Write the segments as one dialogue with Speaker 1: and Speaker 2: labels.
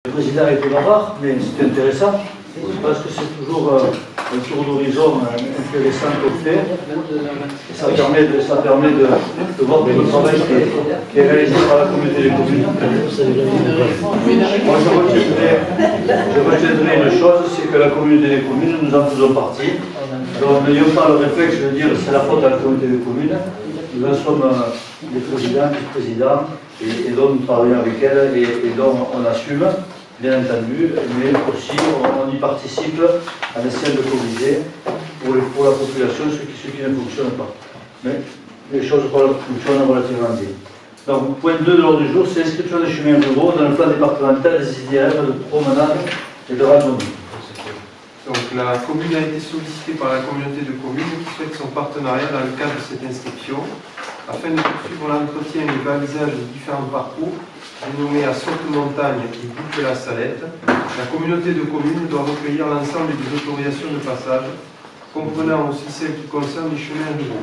Speaker 1: Le président a été bavard, mais c'était intéressant. Je pense que c'est toujours un tour d'horizon intéressant qu'on fait. Et ça permet de voir tout le travail qui est réalisé par la communauté des communes. Moi, je retiendrai une chose, c'est que la communauté des communes, nous en faisons partie. Donc, n'ayons pas le réflexe de dire c'est la faute à la communauté des communes. Nous en sommes les présidents, vice-présidents, et donc nous travaillons avec elles et donc on assume, bien entendu, mais aussi on y participe en essayant de corriger pour la population ce qui ne fonctionne pas. Mais les choses fonctionnent relativement bien. Donc, point 2 de l'ordre du jour, c'est l'inscription des chemins ruraux dans le plan départemental des itinéraires de promenade et de randonnée.
Speaker 2: Donc la commune a été sollicitée par la communauté de communes qui souhaite son partenariat dans le cadre de cette inscription afin de poursuivre l'entretien et le balisage des différents parcours dénommés à Saute-Montagne et Boucle-la-Salette. La communauté de communes doit recueillir l'ensemble des autorisations de passage, comprenant aussi celles qui concernent les chemins ruraux.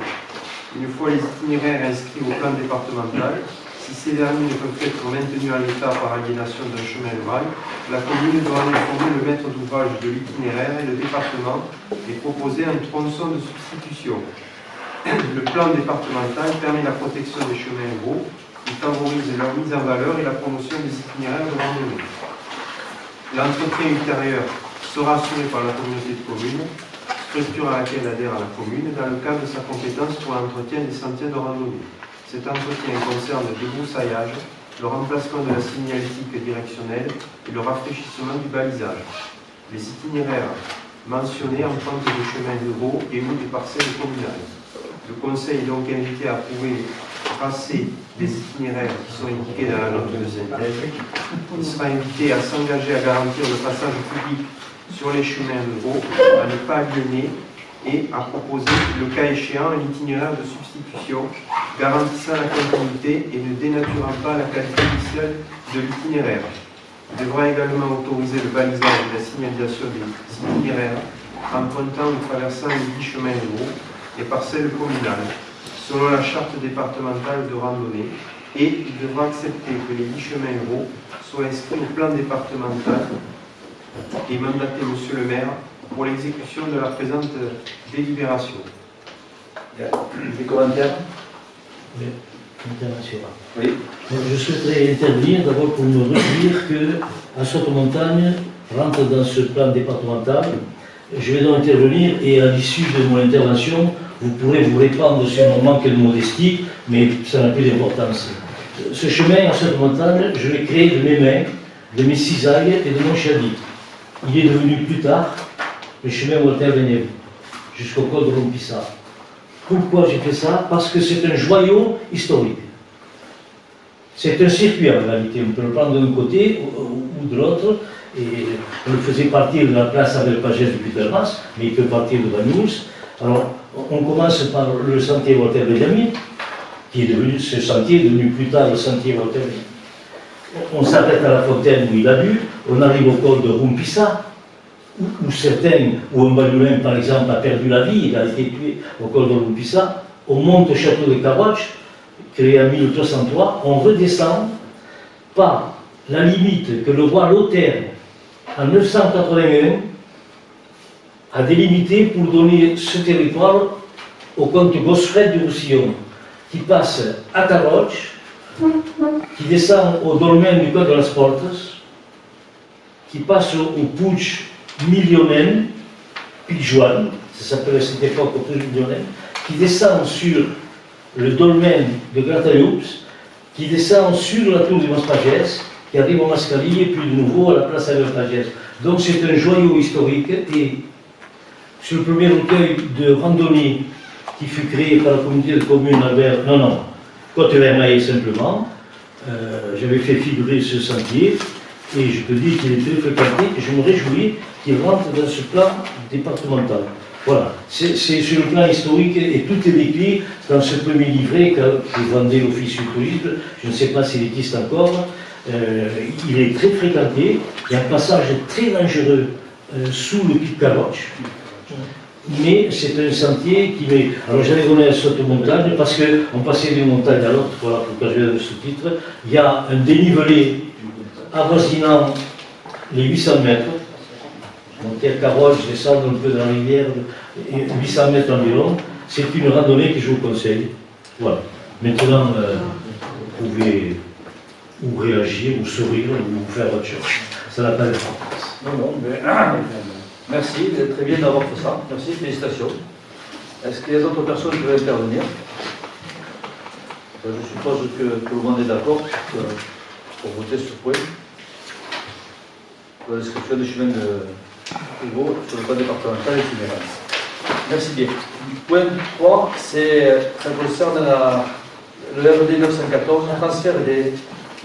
Speaker 2: Une fois les itinéraires inscrits au plan départemental, si ces derniers ne peuvent être maintenus en l'état par aliénation d'un chemin rural, la commune doit en informer le maître d'ouvrage de l'itinéraire et le département et proposer un tronçon de substitution. Le plan départemental permet la protection des chemins ruraux, il favorise leur mise en valeur et la promotion des itinéraires de randonnée. L'entretien ultérieur sera assuré par la communauté de communes, structure à laquelle adhère la commune, dans le cadre de sa compétence pour l'entretien des sentiers de randonnée. Cet entretien concerne le débroussaillage, le remplacement de la signalétique directionnelle et le rafraîchissement du balisage. Les itinéraires mentionnés empruntent des chemins ruraux et ou des parcelles communales. Le Conseil est donc invité à approuver le tracé des itinéraires qui sont indiqués dans la note de synthèse. Il sera invité à s'engager à garantir le passage public sur les chemins ruraux, à ne pas aliéner et à proposer, le cas échéant, un itinéraire de substitution garantissant la continuité et ne dénaturant pas la qualité initiale de l'itinéraire. Il devra également autoriser le balisage et la signalisation des itinéraires empruntant ou traversant les 10 chemins ruraux et parcelles communales, selon la charte départementale de randonnée, et il devra accepter que les 10 chemins ruraux soient inscrits au plan départemental et mandater Monsieur le maire pour l'exécution de la présente délibération.
Speaker 1: Des commentaires?
Speaker 3: Oui, international.
Speaker 1: Oui.
Speaker 3: Je souhaiterais intervenir d'abord pour me réjouir que Saute-Montagne rentre dans ce plan départemental. Je vais donc intervenir et à l'issue de mon intervention, vous pourrez vous répandre sur mon manque de modestie, mais ça n'a plus d'importance. Ce chemin à Saute-Montagne, je l'ai créé de mes mains, de mes cisailles et de mon chadis. Il est devenu plus tard le chemin Walter-Benève, jusqu'au col de Rompissa. Pourquoi j'ai fait ça? Parce que c'est un joyau historique. C'est un circuit en réalité, on peut le prendre d'un côté ou de l'autre, et on le faisait partir de la place Abel Pagès de Putermas, mais il peut partir de Banyuls. Alors, on commence par le sentier Walter-Benjamin, qui est devenu, ce sentier est devenu plus tard le sentier Walter-Benjamin. On s'arrête à la fontaine où il a bu, on arrive au col de Rompissa, où certains, où un Bagnolin par exemple a perdu la vie, il a été tué au col de Rompissa, on monte au château de Caroche, créé en 1303, on redescend par la limite que le roi Lothaire, en 981, a délimité pour donner ce territoire au comte Gosfred du Roussillon, qui passe à Caroche, qui descend au dolmen du col de las Portes, qui passe au Puig Millionen, Pijuan, ça s'appelait à cette époque au Puig Millionen, qui descend sur le dolmen de Gratayups, qui descend sur la tour du Mas-Pagès, qui arrive au Mascali et puis de nouveau à la place Abel-Pagès. Donc c'est un joyau historique et sur le premier recueil de randonnée qui fut créé par la communauté de communes Albert, Côte-Vermeille simplement, j'avais fait figurer ce sentier et je peux dire qu'il est très fréquenté et je me réjouis qu'il rentre dans ce plan départemental. Voilà, c'est sur le plan historique et tout est décrit dans ce premier livret que vendait l'Office du tourisme, je ne sais pas s'il existe encore. Il est très fréquenté, il y a un passage très dangereux sous le pic Caroche, mais c'est un sentier qui met... Alors j'avais donné à Saute-Montagne parce qu'on passait d'une montagne à l'autre, voilà pourquoi je viens de ce titre. Il y a un dénivelé avoisinant les 800 mètres. Donc, Terre Carolle, je descends un peu dans la rivière, et 800 mètres environ. C'est une randonnée que je vous conseille. Voilà. Maintenant, vous pouvez ou réagir, ou sourire, ou faire autre chose. Ça n'a pas d'importance.
Speaker 1: Non, mais merci, très bien d'avoir fait ça. Merci, félicitations. Est-ce qu'il y a d'autres personnes qui veulent intervenir? Je suppose que tout le monde est d'accord pour voter ce point. Pour la description du chemin de Hugo sur le plan départemental et itinérance. Merci bien. Point 3, ça concerne le RD 914, le transfert de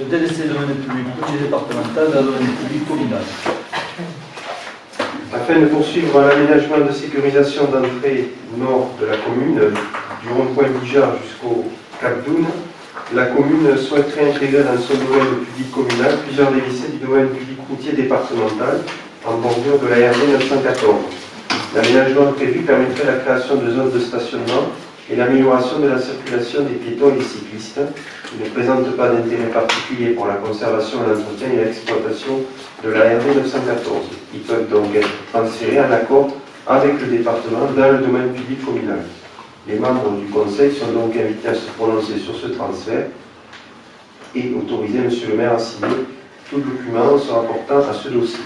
Speaker 1: délaissé de domaine public départemental dans le domaine public communal.
Speaker 2: Afin de poursuivre l'aménagement de sécurisation d'entrée nord de la commune, du rond-point Bijard jusqu'au Cap d'Oune, la commune souhaiterait intégrer dans son domaine public communal plusieurs délaissés du domaine public routier départemental en bordure de la RD 914. L'aménagement prévu permettrait la création de zones de stationnement et l'amélioration de la circulation des piétons et des cyclistes. Il ne présente pas d'intérêt particulier pour la conservation, l'entretien et l'exploitation de la RD 914. Ils peuvent donc être transférés en accord avec le département dans le domaine public communal. Les membres du Conseil sont donc invités à se prononcer sur ce transfert et autoriser M. le maire à signer tout document se rapportant à ce dossier.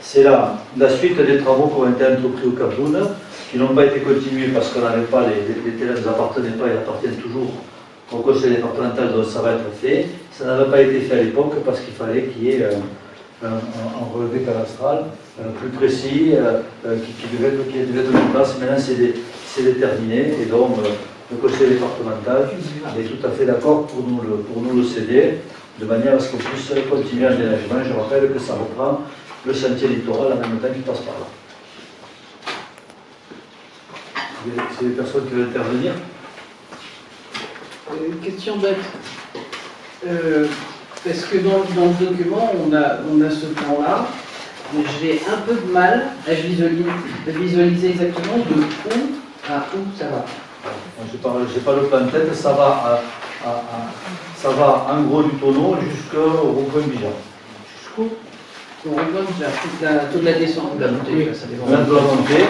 Speaker 1: C'est la suite des travaux qui ont été entrepris au Cap d'Oune, qui n'ont pas été continués parce qu'on n'avait pas, les terrains ne nous appartenaient pas, ils appartiennent toujours au conseil départemental, donc ça va être fait. Ça n'avait pas été fait à l'époque parce qu'il fallait qu'il y ait un relevé cadastral plus précis qui devait être en place. Maintenant, c'est déterminé et donc le conseil départemental est tout à fait d'accord pour nous le céder de manière à ce qu'on puisse continuer un déménagement. Je rappelle que ça reprend le sentier littoral en même temps qu'il passe par là. C'est des personnes qui veulent intervenir.
Speaker 4: Question bête. Parce que dans le document, on a ce plan-là, mais j'ai un peu de mal à visualiser exactement de où à où ça va.
Speaker 1: Je n'ai pas le plan de tête, ça va en gros du tonneau jusqu'au rond-point Bijard.
Speaker 4: Jusqu'où? Au rond-point Bijard, toute la descente de la montée. Ça dépend.
Speaker 1: De la montée,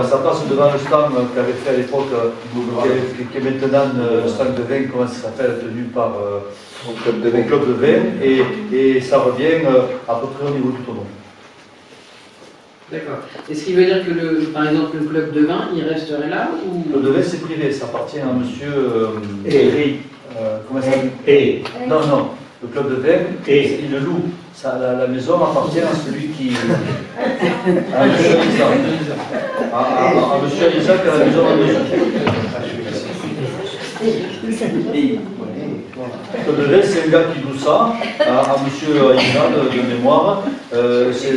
Speaker 1: ça passe devant le stand qu'avait fait à l'époque, qui est maintenant le stand de vin, comment ça s'appelle, tenu par le club de vin, et ça revient à peu près au niveau du tonneau.
Speaker 4: D'accord. Et ce qui veut dire que, par exemple, le club de vin, il resterait là ou...
Speaker 1: Le club de vin, c'est privé, ça appartient à monsieur Eri. Comment ça s'appelle? Non. Le club de vin, il le loue. La maison appartient à celui qui... à monsieur Isaac. À monsieur Isaac, à la maison à monsieur. Le club de vin, c'est un gars qui loue ça à monsieur Isaac de mémoire. C'est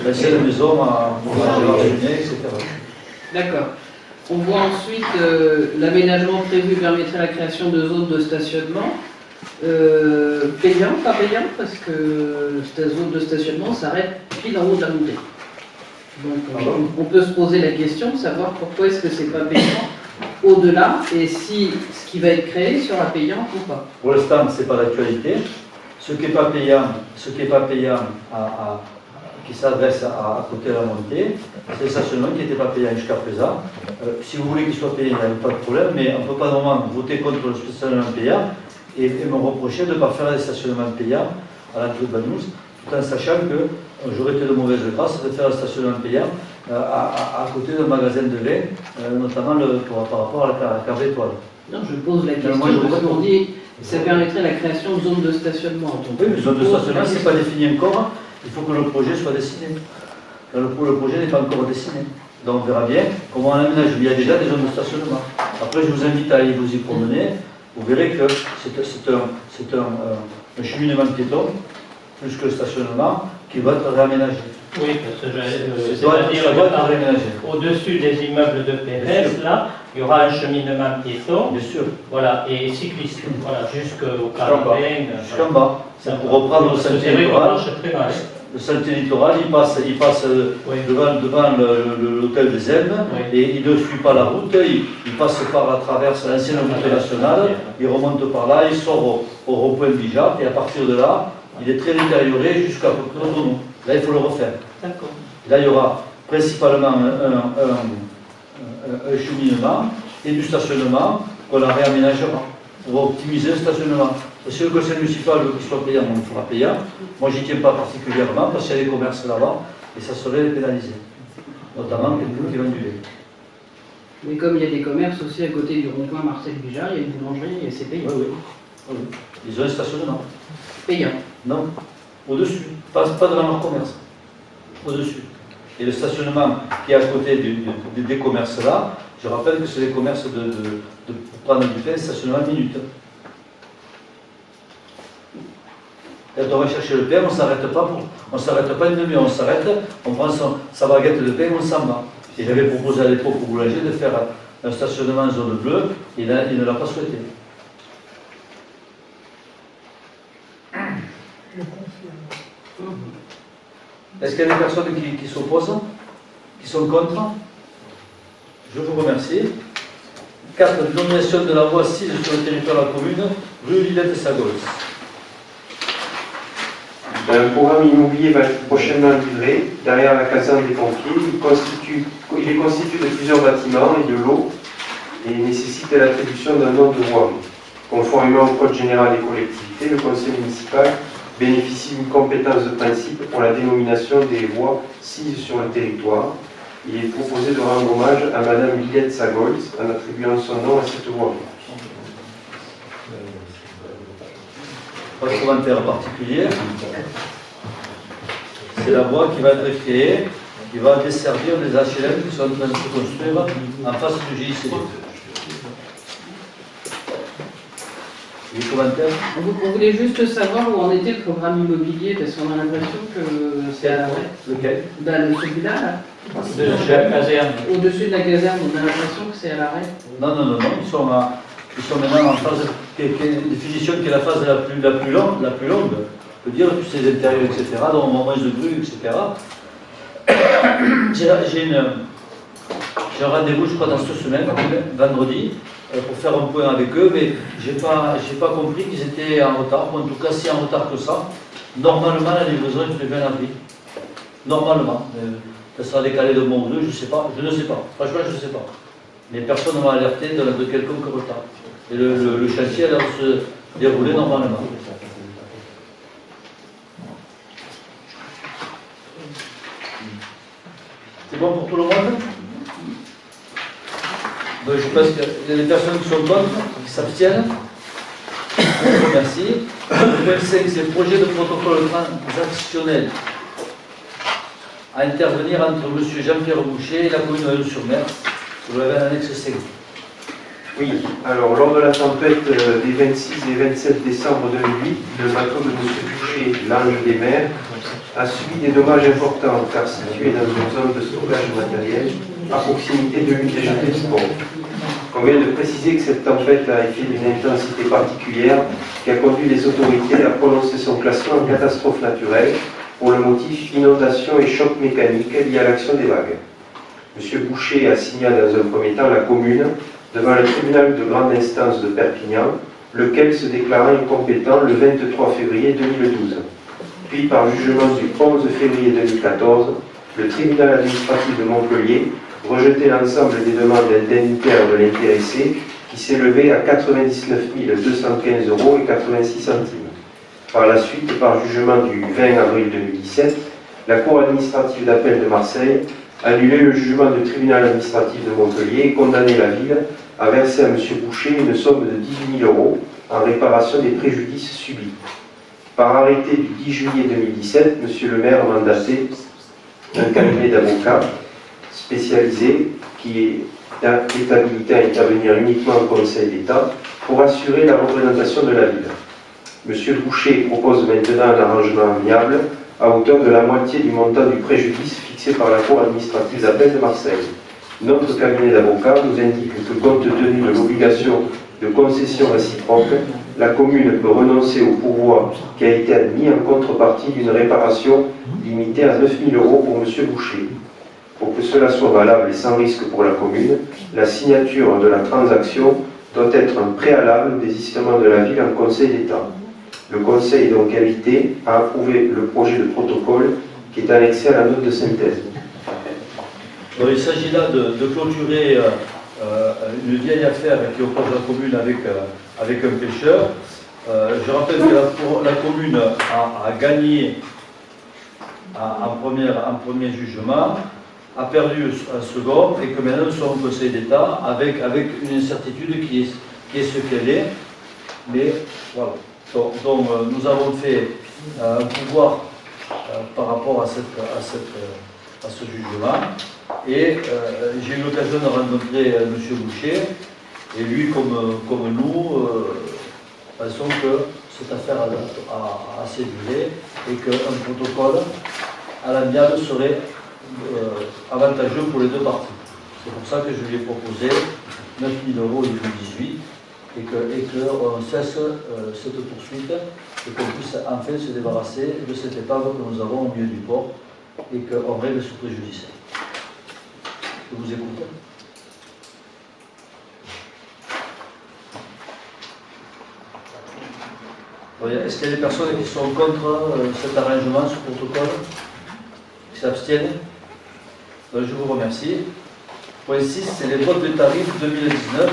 Speaker 1: l'ancienne maison à Gérard Junier, etc.
Speaker 4: D'accord. On voit ensuite l'aménagement prévu permettrait la création de zones de stationnement. Payant, pas payant, parce que cette zone de stationnement s'arrête pile en haut de la montée. Donc on peut se poser la question de savoir pourquoi est-ce que c'est pas payant au-delà et si ce qui va être créé sera payant ou pas.
Speaker 1: Pour l'instant, ce n'est pas d'actualité. Ce qui n'est pas payant, qui s'adresse à côté de la montée, c'est le stationnement qui n'était pas payant jusqu'à présent. Si vous voulez qu'il soit payant, il n'y a pas de problème, mais on ne peut pas normalement voter contre le stationnement payant et me reprocher de ne pas faire des stationnements payants à l'entrée de Banous, tout en sachant que j'aurais été de mauvaise grâce de faire un stationnement payant à côté d'un magasin de vin, notamment par rapport à la cave étoile.
Speaker 4: Non, je pose la question parce qu'on dit que ça permettrait la création de zones de stationnement.
Speaker 1: Oui, mais zone de stationnement, ce n'est pas défini encore, il faut que le projet soit dessiné. Le projet n'est pas encore dessiné. Donc on verra bien comment on aménage. Il y a déjà des zones de stationnement. Après, je vous invite à aller vous y promener. Vous verrez que c'est un cheminement piéton, plus que le stationnement, qui va être réaménagé.
Speaker 5: Oui, parce que c'est-à-dire au-dessus des immeubles de PRS, là, il y aura un cheminement piéton.
Speaker 1: Bien sûr.
Speaker 5: Voilà, et cycliste, voilà, jusqu'au caravane.
Speaker 1: Jusqu'en bas. C'est pour reprendre le sentier littoral. Le sentier littoral, il passe devant l'hôtel des Elmes, et il ne suit pas la route, il passe par la traverse l'ancienne route nationale, il remonte par là, il sort au rond-point Bijard, et à partir de là, il est très détérioré jusqu'à peu près au tonneau. Là, il faut le refaire.
Speaker 5: D'accord.
Speaker 1: Là, il y aura principalement un cheminement et du stationnement qu'on la réaménagera pour optimiser le stationnement. Et si le conseil municipal veut qu'il soit payant, on le fera payant. Moi, j'y tiens pas particulièrement parce qu'il y a des commerces là-bas et ça serait pénalisé. Notamment quelqu'un qui vend du lait.
Speaker 4: Mais comme il y a des commerces aussi à côté du rond-point Marcel Bijard, il y a une boulangerie et c'est payant.
Speaker 1: Oui, oui. Oui. Ils ont un stationnement.
Speaker 4: Payant.
Speaker 1: Non, au-dessus. Pas dans leur commerce. Au-dessus. Et le stationnement qui est à côté des commerces là, je rappelle que c'est des commerces de prendre du pain, stationnement minute. Quand on va chercher le pain, on ne s'arrête pas une demi-heure, on s'arrête, on prend sa baguette de pain, on s'en va. Et j'avais proposé à l'époque au boulanger de faire un stationnement en zone bleue, et là, il ne l'a pas souhaité. Est-ce qu'il y a des personnes qui s'opposent, qui sont contre? Je vous remercie. 4. Dénomination de la voie 6 sur le territoire de la commune, rue Villette de Sagols.
Speaker 2: Un programme immobilier va être prochainement livré derrière la caserne des pompiers. Il est constitué de plusieurs bâtiments et de lots et nécessite l'attribution d'un nom de voirie. Conformément au Code général des collectivités, le conseil municipal bénéficie d'une compétence de principe pour la dénomination des voies sises sur le territoire. Il est proposé de rendre hommage à Madame Villette Sagols en attribuant son nom à cette voie.
Speaker 1: Pas de commentaire particulier. C'est la voie qui va être créée, qui va desservir les HLM qui sont en train de se construire en face du GICD. Des commentaires?
Speaker 4: On voulait juste savoir où en était le programme immobilier, parce qu'on a l'impression que c'est à l'arrêt.
Speaker 1: Lequel?
Speaker 4: Ben, celui-là, là.
Speaker 5: De la caserne.
Speaker 4: Au-dessus de la caserne, on a l'impression que c'est à l'arrêt.
Speaker 1: Non, ils sont maintenant en phase, définition qui est la phase la plus longue. Je peux dire, tous ces intérieurs, etc., dont moins de grues, etc. J'ai un rendez-vous, je crois, dans cette semaine, vendredi, pour faire un point avec eux, mais je n'ai pas compris qu'ils étaient en retard, ou en tout cas si en retard que ça. Normalement, la livraison est prévue en avril. Normalement. Ça sera décalé de mois ou deux, je ne sais pas. Franchement, je ne sais pas. Mais personne ne m'a alerté de quelconque retard. Et le chantier a l'air de se dérouler normalement. C'est bon pour tout le monde? Donc, je pense qu'il y a des personnes qui sont contre, qui s'abstiennent. Merci. Le point 5, c'est le projet de protocole transactionnel à intervenir entre M. Jean-Pierre Boucher et la commune de Lyon-sur-Mer. Vous l'avez en annexe 5.
Speaker 2: Oui, alors lors de la tempête des 26 et 27 décembre 2008, le bateau de M. Boucher, l'Ange des Mers, a subi des dommages importants car situé dans une zone de stockage matériel à proximité de l'une des jetées de port. On vient de préciser que cette tempête a été d'une intensité particulière qui a conduit les autorités à prononcer son classement en catastrophe naturelle pour le motif inondation et choc mécanique lié à l'action des vagues. M. Boucher a signalé dans un premier temps la commune devant le tribunal de grande instance de Perpignan, lequel se déclara incompétent le 23 février 2012. Puis, par jugement du 11 février 2014, le tribunal administratif de Montpellier rejetait l'ensemble des demandes indemnitaires de l'intéressé qui s'élevaient à 99 215,86 €. Par la suite, par jugement du 20 avril 2017, la Cour administrative d'appel de Marseille annulait le jugement du tribunal administratif de Montpellier et condamnait la ville à verser à M. Boucher une somme de 18 000 € en réparation des préjudices subis. Par arrêté du 10 juillet 2017, M. le maire a mandaté un cabinet d'avocats spécialisé qui est habilité à intervenir uniquement au Conseil d'État pour assurer la représentation de la ville. M. Boucher propose maintenant un arrangement amiable à hauteur de la moitié du montant du préjudice fixé par la Cour administrative d'appel de Marseille. Notre cabinet d'avocats nous indique que, compte tenu de l'obligation de concession réciproque, la commune peut renoncer au pourvoi qui a été admis en contrepartie d'une réparation limitée à 9 000 € pour M. Boucher. Pour que cela soit valable et sans risque pour la commune, la signature de la transaction doit être un préalable au désistement de la ville en Conseil d'État.
Speaker 6: Le Conseil est donc invité à approuver le projet de protocole qui est annexé à la note de synthèse.
Speaker 1: Donc, il s'agit là de clôturer une vieille affaire qui oppose la commune avec un pêcheur. Je rappelle que la commune a gagné en premier jugement, a perdu un second, et que maintenant nous sommes au Conseil d'État avec une incertitude qui est ce qu'elle est. Mais voilà. Donc nous avons fait un pouvoir par rapport à ce jugement. Et j'ai eu l'occasion de rencontrer M. Boucher, et lui, comme nous, pensons que cette affaire a assez duré et qu'un protocole à l'amiable serait avantageux pour les deux parties. C'est pour ça que je lui ai proposé 9 000 € en 2018 et qu'on cesse cette poursuite et qu'on puisse enfin se débarrasser de cette épave que nous avons au milieu du port et qu'on règle ce préjudice. Je vous écoute. Est-ce qu'il y a des personnes qui sont contre cet arrangement, ce protocole, qui s'abstiennent? Je vous remercie. Point 6, c'est les votes de tarifs 2019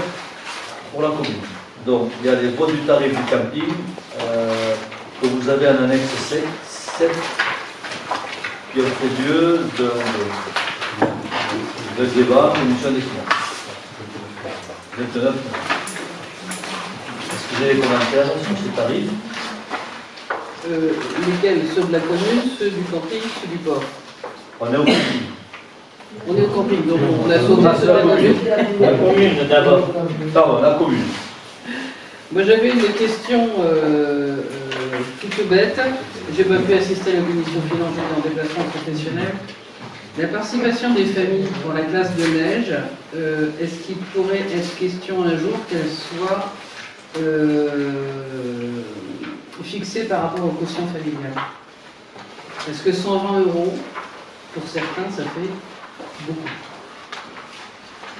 Speaker 1: pour la commune. Donc, il y a les votes du tarif du camping que vous avez en annexe 7 qui ont fait lieu de débat, de mission des finances. 29. Est-ce que vous avez des commentaires sur ces tarifs?
Speaker 4: Lesquels? Ceux de la commune, ceux du camping, ceux du port?
Speaker 1: On est au camping.
Speaker 4: On est au camping, donc on a sauté ceux de la commune.
Speaker 5: La commune d'abord.
Speaker 1: Pardon, la commune.
Speaker 4: Moi j'avais une question toute bête. J'ai pas pu assister à la commission finance, j'étais en déplacement professionnel. La participation des familles pour la classe de neige, est-ce qu'il pourrait être question un jour qu'elle soit fixée par rapport au quotient familial? Est-ce que 120 € pour certains, ça fait beaucoup?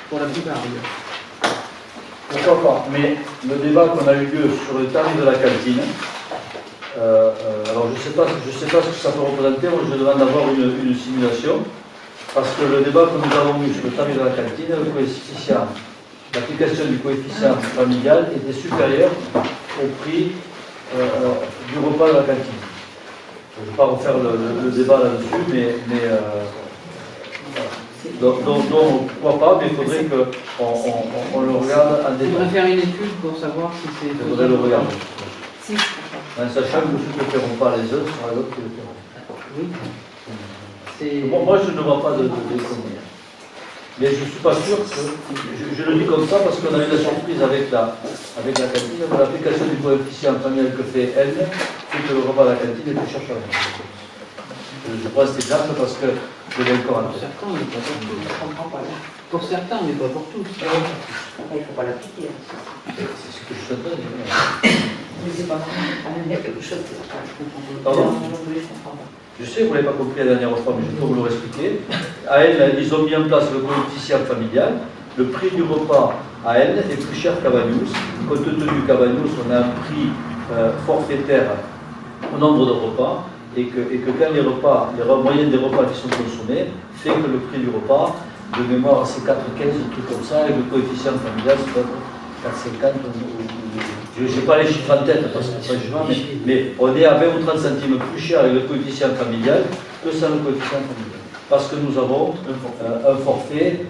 Speaker 4: Pour la plupart, d'ailleurs.
Speaker 1: Pourquoi pas? Mais le débat qu'on a eu lieu sur le tarif de la cantine, alors je ne sais pas ce que ça peut représenter. Moi, je demande d'avoir une simulation, parce que le débat que nous avons eu sur le tarif de la cantine, le coefficient, l'application du coefficient familial était supérieure au prix du repas de la cantine. Je ne vais pas refaire le débat là-dessus, mais donc pourquoi pas, mais il faudrait qu'on le regarde en
Speaker 4: Il
Speaker 1: détail.
Speaker 4: faudrait faire une étude pour savoir si c'est...
Speaker 1: Il faudrait le regarder. En sachant que ceux qui ne feront pas les autres sera l'autre qui le feront.
Speaker 4: Oui.
Speaker 1: Moi, je ne vois pas d'économie. Mais je ne suis pas sûr que... Je le dis comme ça parce qu'on a eu la surprise avec la cantine. L'application du coefficient familial que fait elle, c'est que le repas de la cantine est plus cher qu'avant. Je prends cet exemple parce que je l'ai encore en tête.
Speaker 4: Certains, mais pas pour tous. Je comprends pas. Pour certains, mais pas pour tous.
Speaker 7: Il ne faut pas l'appliquer.
Speaker 1: C'est ce que je souhaiterais.
Speaker 7: Mais c'est pas vrai. Il y a quelque chose que je comprends pas.
Speaker 1: Pardon?
Speaker 7: Je comprends pas.
Speaker 1: Je sais que vous ne l'avez pas compris la dernière fois, mais je peux vous le expliquer. À elle, ils ont mis en place le coefficient familial. Le prix du repas à elle est plus cher qu'à Bagnous. Compte tenu qu'à Bagnous, on a un prix forfaitaire au nombre de repas. Et que quand les moyennes des repas qui sont consommés fait que le prix du repas, de mémoire, c'est 4,15, un truc comme ça, et le coefficient familial, c'est peut-être 4,50. Je n'ai pas les chiffres en tête, parce que franchement, mais on est à 20 ou 30 centimes plus cher avec le coefficient familial que sans le coefficient familial. Parce que nous avons un forfait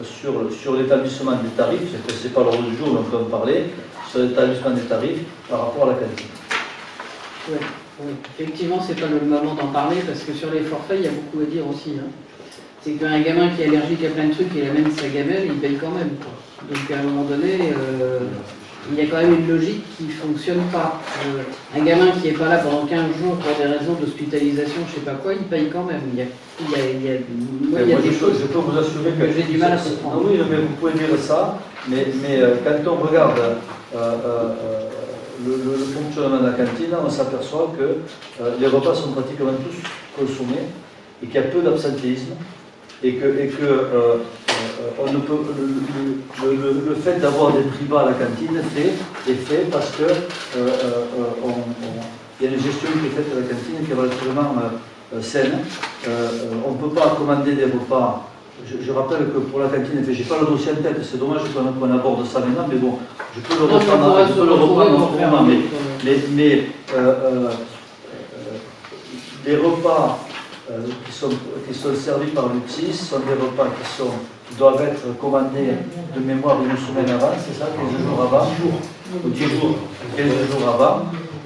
Speaker 1: sur l'établissement des tarifs, ce n'est pas l'ordre du jour, mais on peut en parler, sur l'établissement des tarifs par rapport à la qualité.
Speaker 4: Oui. Oui. Effectivement, c'est pas le moment d'en parler parce que sur les forfaits, il y a beaucoup à dire aussi. Hein. C'est qu'un gamin qui est allergique à plein de trucs et il amène sa gamelle, il paye quand même. Quoi. Donc à un moment donné, il y a quand même une logique qui ne fonctionne pas. Un gamin qui n'est pas là pendant 15 jours pour des raisons d'hospitalisation, je ne sais pas quoi, il paye quand même. Il y a des choses
Speaker 1: je peux vous assurer que
Speaker 4: j'ai du mal à comprendre.
Speaker 1: Oui, mais vous pouvez dire ça, mais quand on regarde le fonctionnement de la cantine, on s'aperçoit que les repas sont pratiquement tous consommés et qu'il y a peu d'absentéisme et que on ne peut, le fait d'avoir des prix bas à la cantine est fait parce que il y a une gestion qui est faite à la cantine qui est relativement saine. On ne peut pas commander des repas. Je rappelle que pour la cantine, je n'ai pas le dossier en tête, c'est dommage qu'on aborde ça maintenant, mais bon, je peux le reprendre en ce moment. Mais les repas qui sont servis par l'UPSIS sont des repas qui doivent être commandés de mémoire une semaine avant, c'est ça, 15 jours avant, 15 jours avant,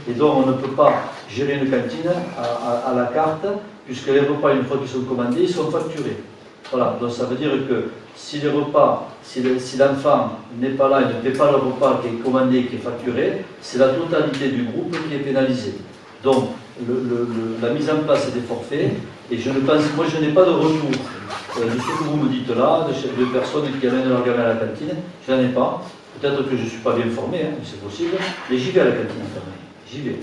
Speaker 1: et donc on ne peut pas gérer une cantine à la carte, puisque les repas, une fois qu'ils sont commandés, ils sont facturés. Voilà, donc ça veut dire que si les repas, si l'enfant n'est pas là, il ne paie pas le repas qui est commandé, qui est facturé, c'est la totalité du groupe qui est pénalisée. Donc, la mise en place des forfaits, et moi je n'ai pas de retour de ce que vous me dites là, de personnes qui amènent leur gamin à la cantine, je n'en ai pas. Peut-être que je ne suis pas bien formé, hein, c'est possible, mais j'y vais à la cantine, j'y vais.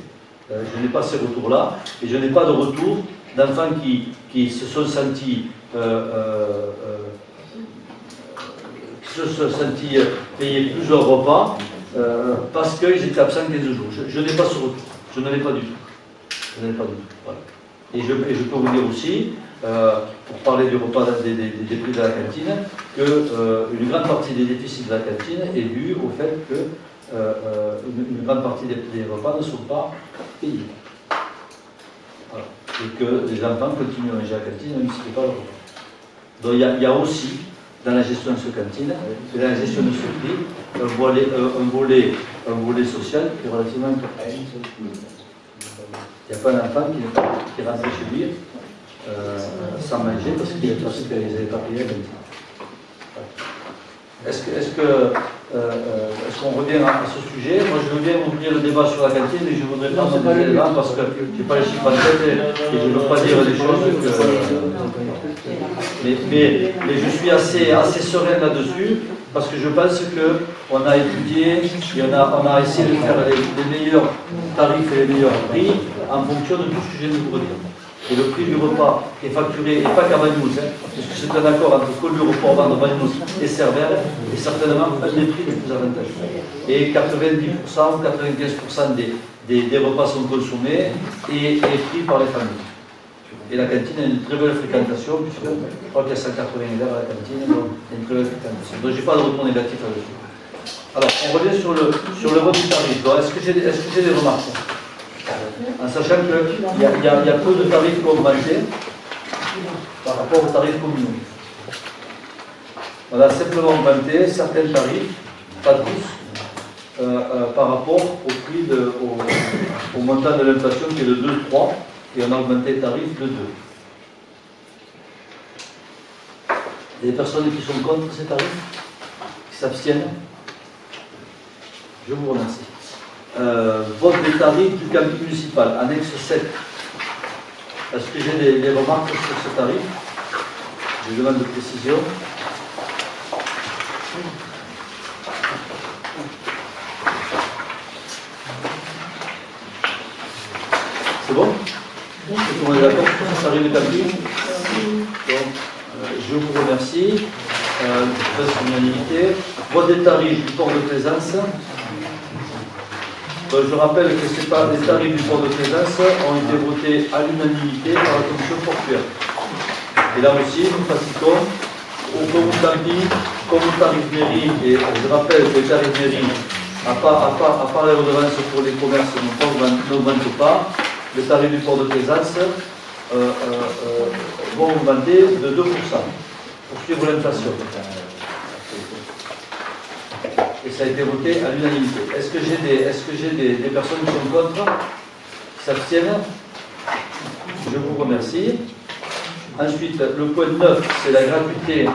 Speaker 1: Je n'ai pas ces retours-là, et je n'ai pas de retour d'enfants qui se sont sentis payer plusieurs repas parce qu'ils étaient absents 15 jours. Je n'ai pas ce retour, je ne l'ai pas du tout. Je n'en ai pas du tout. Voilà. Et je peux vous dire aussi, pour parler du repas des prix de la cantine, qu'une grande partie des déficits de la cantine est due au fait que une grande partie des repas ne sont pas payés. Voilà. Et que les enfants continuent à manger à la cantine même si ce n'est pas le repas. Donc il y a aussi, dans la gestion de ce cantine, et dans la gestion de ce prix, un volet social qui est relativement important. Il n'y a pas un enfant qui est rentré chez lui sans manger parce qu'il n'avait pas payé la cantine. Est-ce qu'on revient à ce sujet? Moi, je veux bien ouvrir le débat sur la cantine, mais je ne voudrais pas me les débats parce que je n'ai pas les chiffres en tête et je ne veux pas dire des choses que... Mais je suis assez serein là-dessus parce que je pense qu'on a étudié et on a essayé de faire les meilleurs tarifs et les meilleurs prix en fonction de tout ce que je viens de vous dire. Et le prix du repas est facturé, et pas qu'à Bagnouz, parce que c'est un accord entre Collioure, Port-Vendre, Bagnouz et Cervelle, et certainement un des prix les plus avantageux. Et 90% ou 95% des repas sont consommés et pris par les familles. Et la cantine a une très belle fréquentation, puisque je crois qu'il y a 180 élèves à la cantine, donc il y a une très belle fréquentation. Donc je n'ai pas de retour négatif là-dessus. Alors, on revient sur le vote du tarif. Est-ce que j'ai des remarques? En sachant qu'il y a peu de tarifs qui ont augmenté par rapport aux tarifs communaux. On a simplement augmenté certains tarifs, pas tous, par rapport au prix au montant de l'inflation qui est de 2,3 et on a augmenté le tarif de 2. Il y a des personnes qui sont contre ces tarifs, qui s'abstiennent. Je vous remercie. Vote des tarifs du campus municipal, annexe 7. Est-ce que j'ai des remarques sur ce tarif? Je demande de précision. C'est bon? Tout le monde est d'accord sur ce tarif de campus? Donc, je vous remercie. Je fasse l'unanimité. Vote des tarifs du port de plaisance. Je rappelle que les tarifs du port de plaisance ont été votés à l'unanimité par la commission portuaire. Et là aussi, nous pratiquons, comme au tarif mairie, et je rappelle que les tarifs mairie, à part les redevances pour les commerces, n'augmentent pas, les tarifs du port de plaisance vont augmenter de 2% pour suivre l'inflation. Et ça a été voté à l'unanimité. Est-ce que j'ai des personnes qui sont contre, qui s'abstiennent? Je vous remercie. Ensuite, le point 9, c'est la gratuité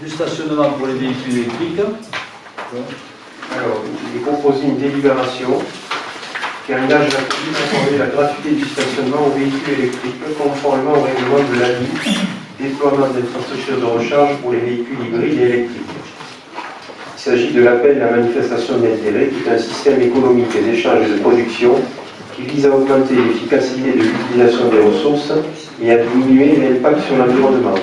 Speaker 1: du stationnement pour les véhicules électriques.
Speaker 6: Alors, il est proposé une délibération qui engage la commune à accorder la gratuité du stationnement aux véhicules électriques, conformément au règlement de l'ANI, déploiement d'infrastructures de recharge pour les véhicules hybrides et électriques. Il s'agit de l'appel à la manifestation d'intérêt, qui est un système économique d'échange et de production qui vise à augmenter l'efficacité de l'utilisation des ressources et à diminuer l'impact sur l'environnement.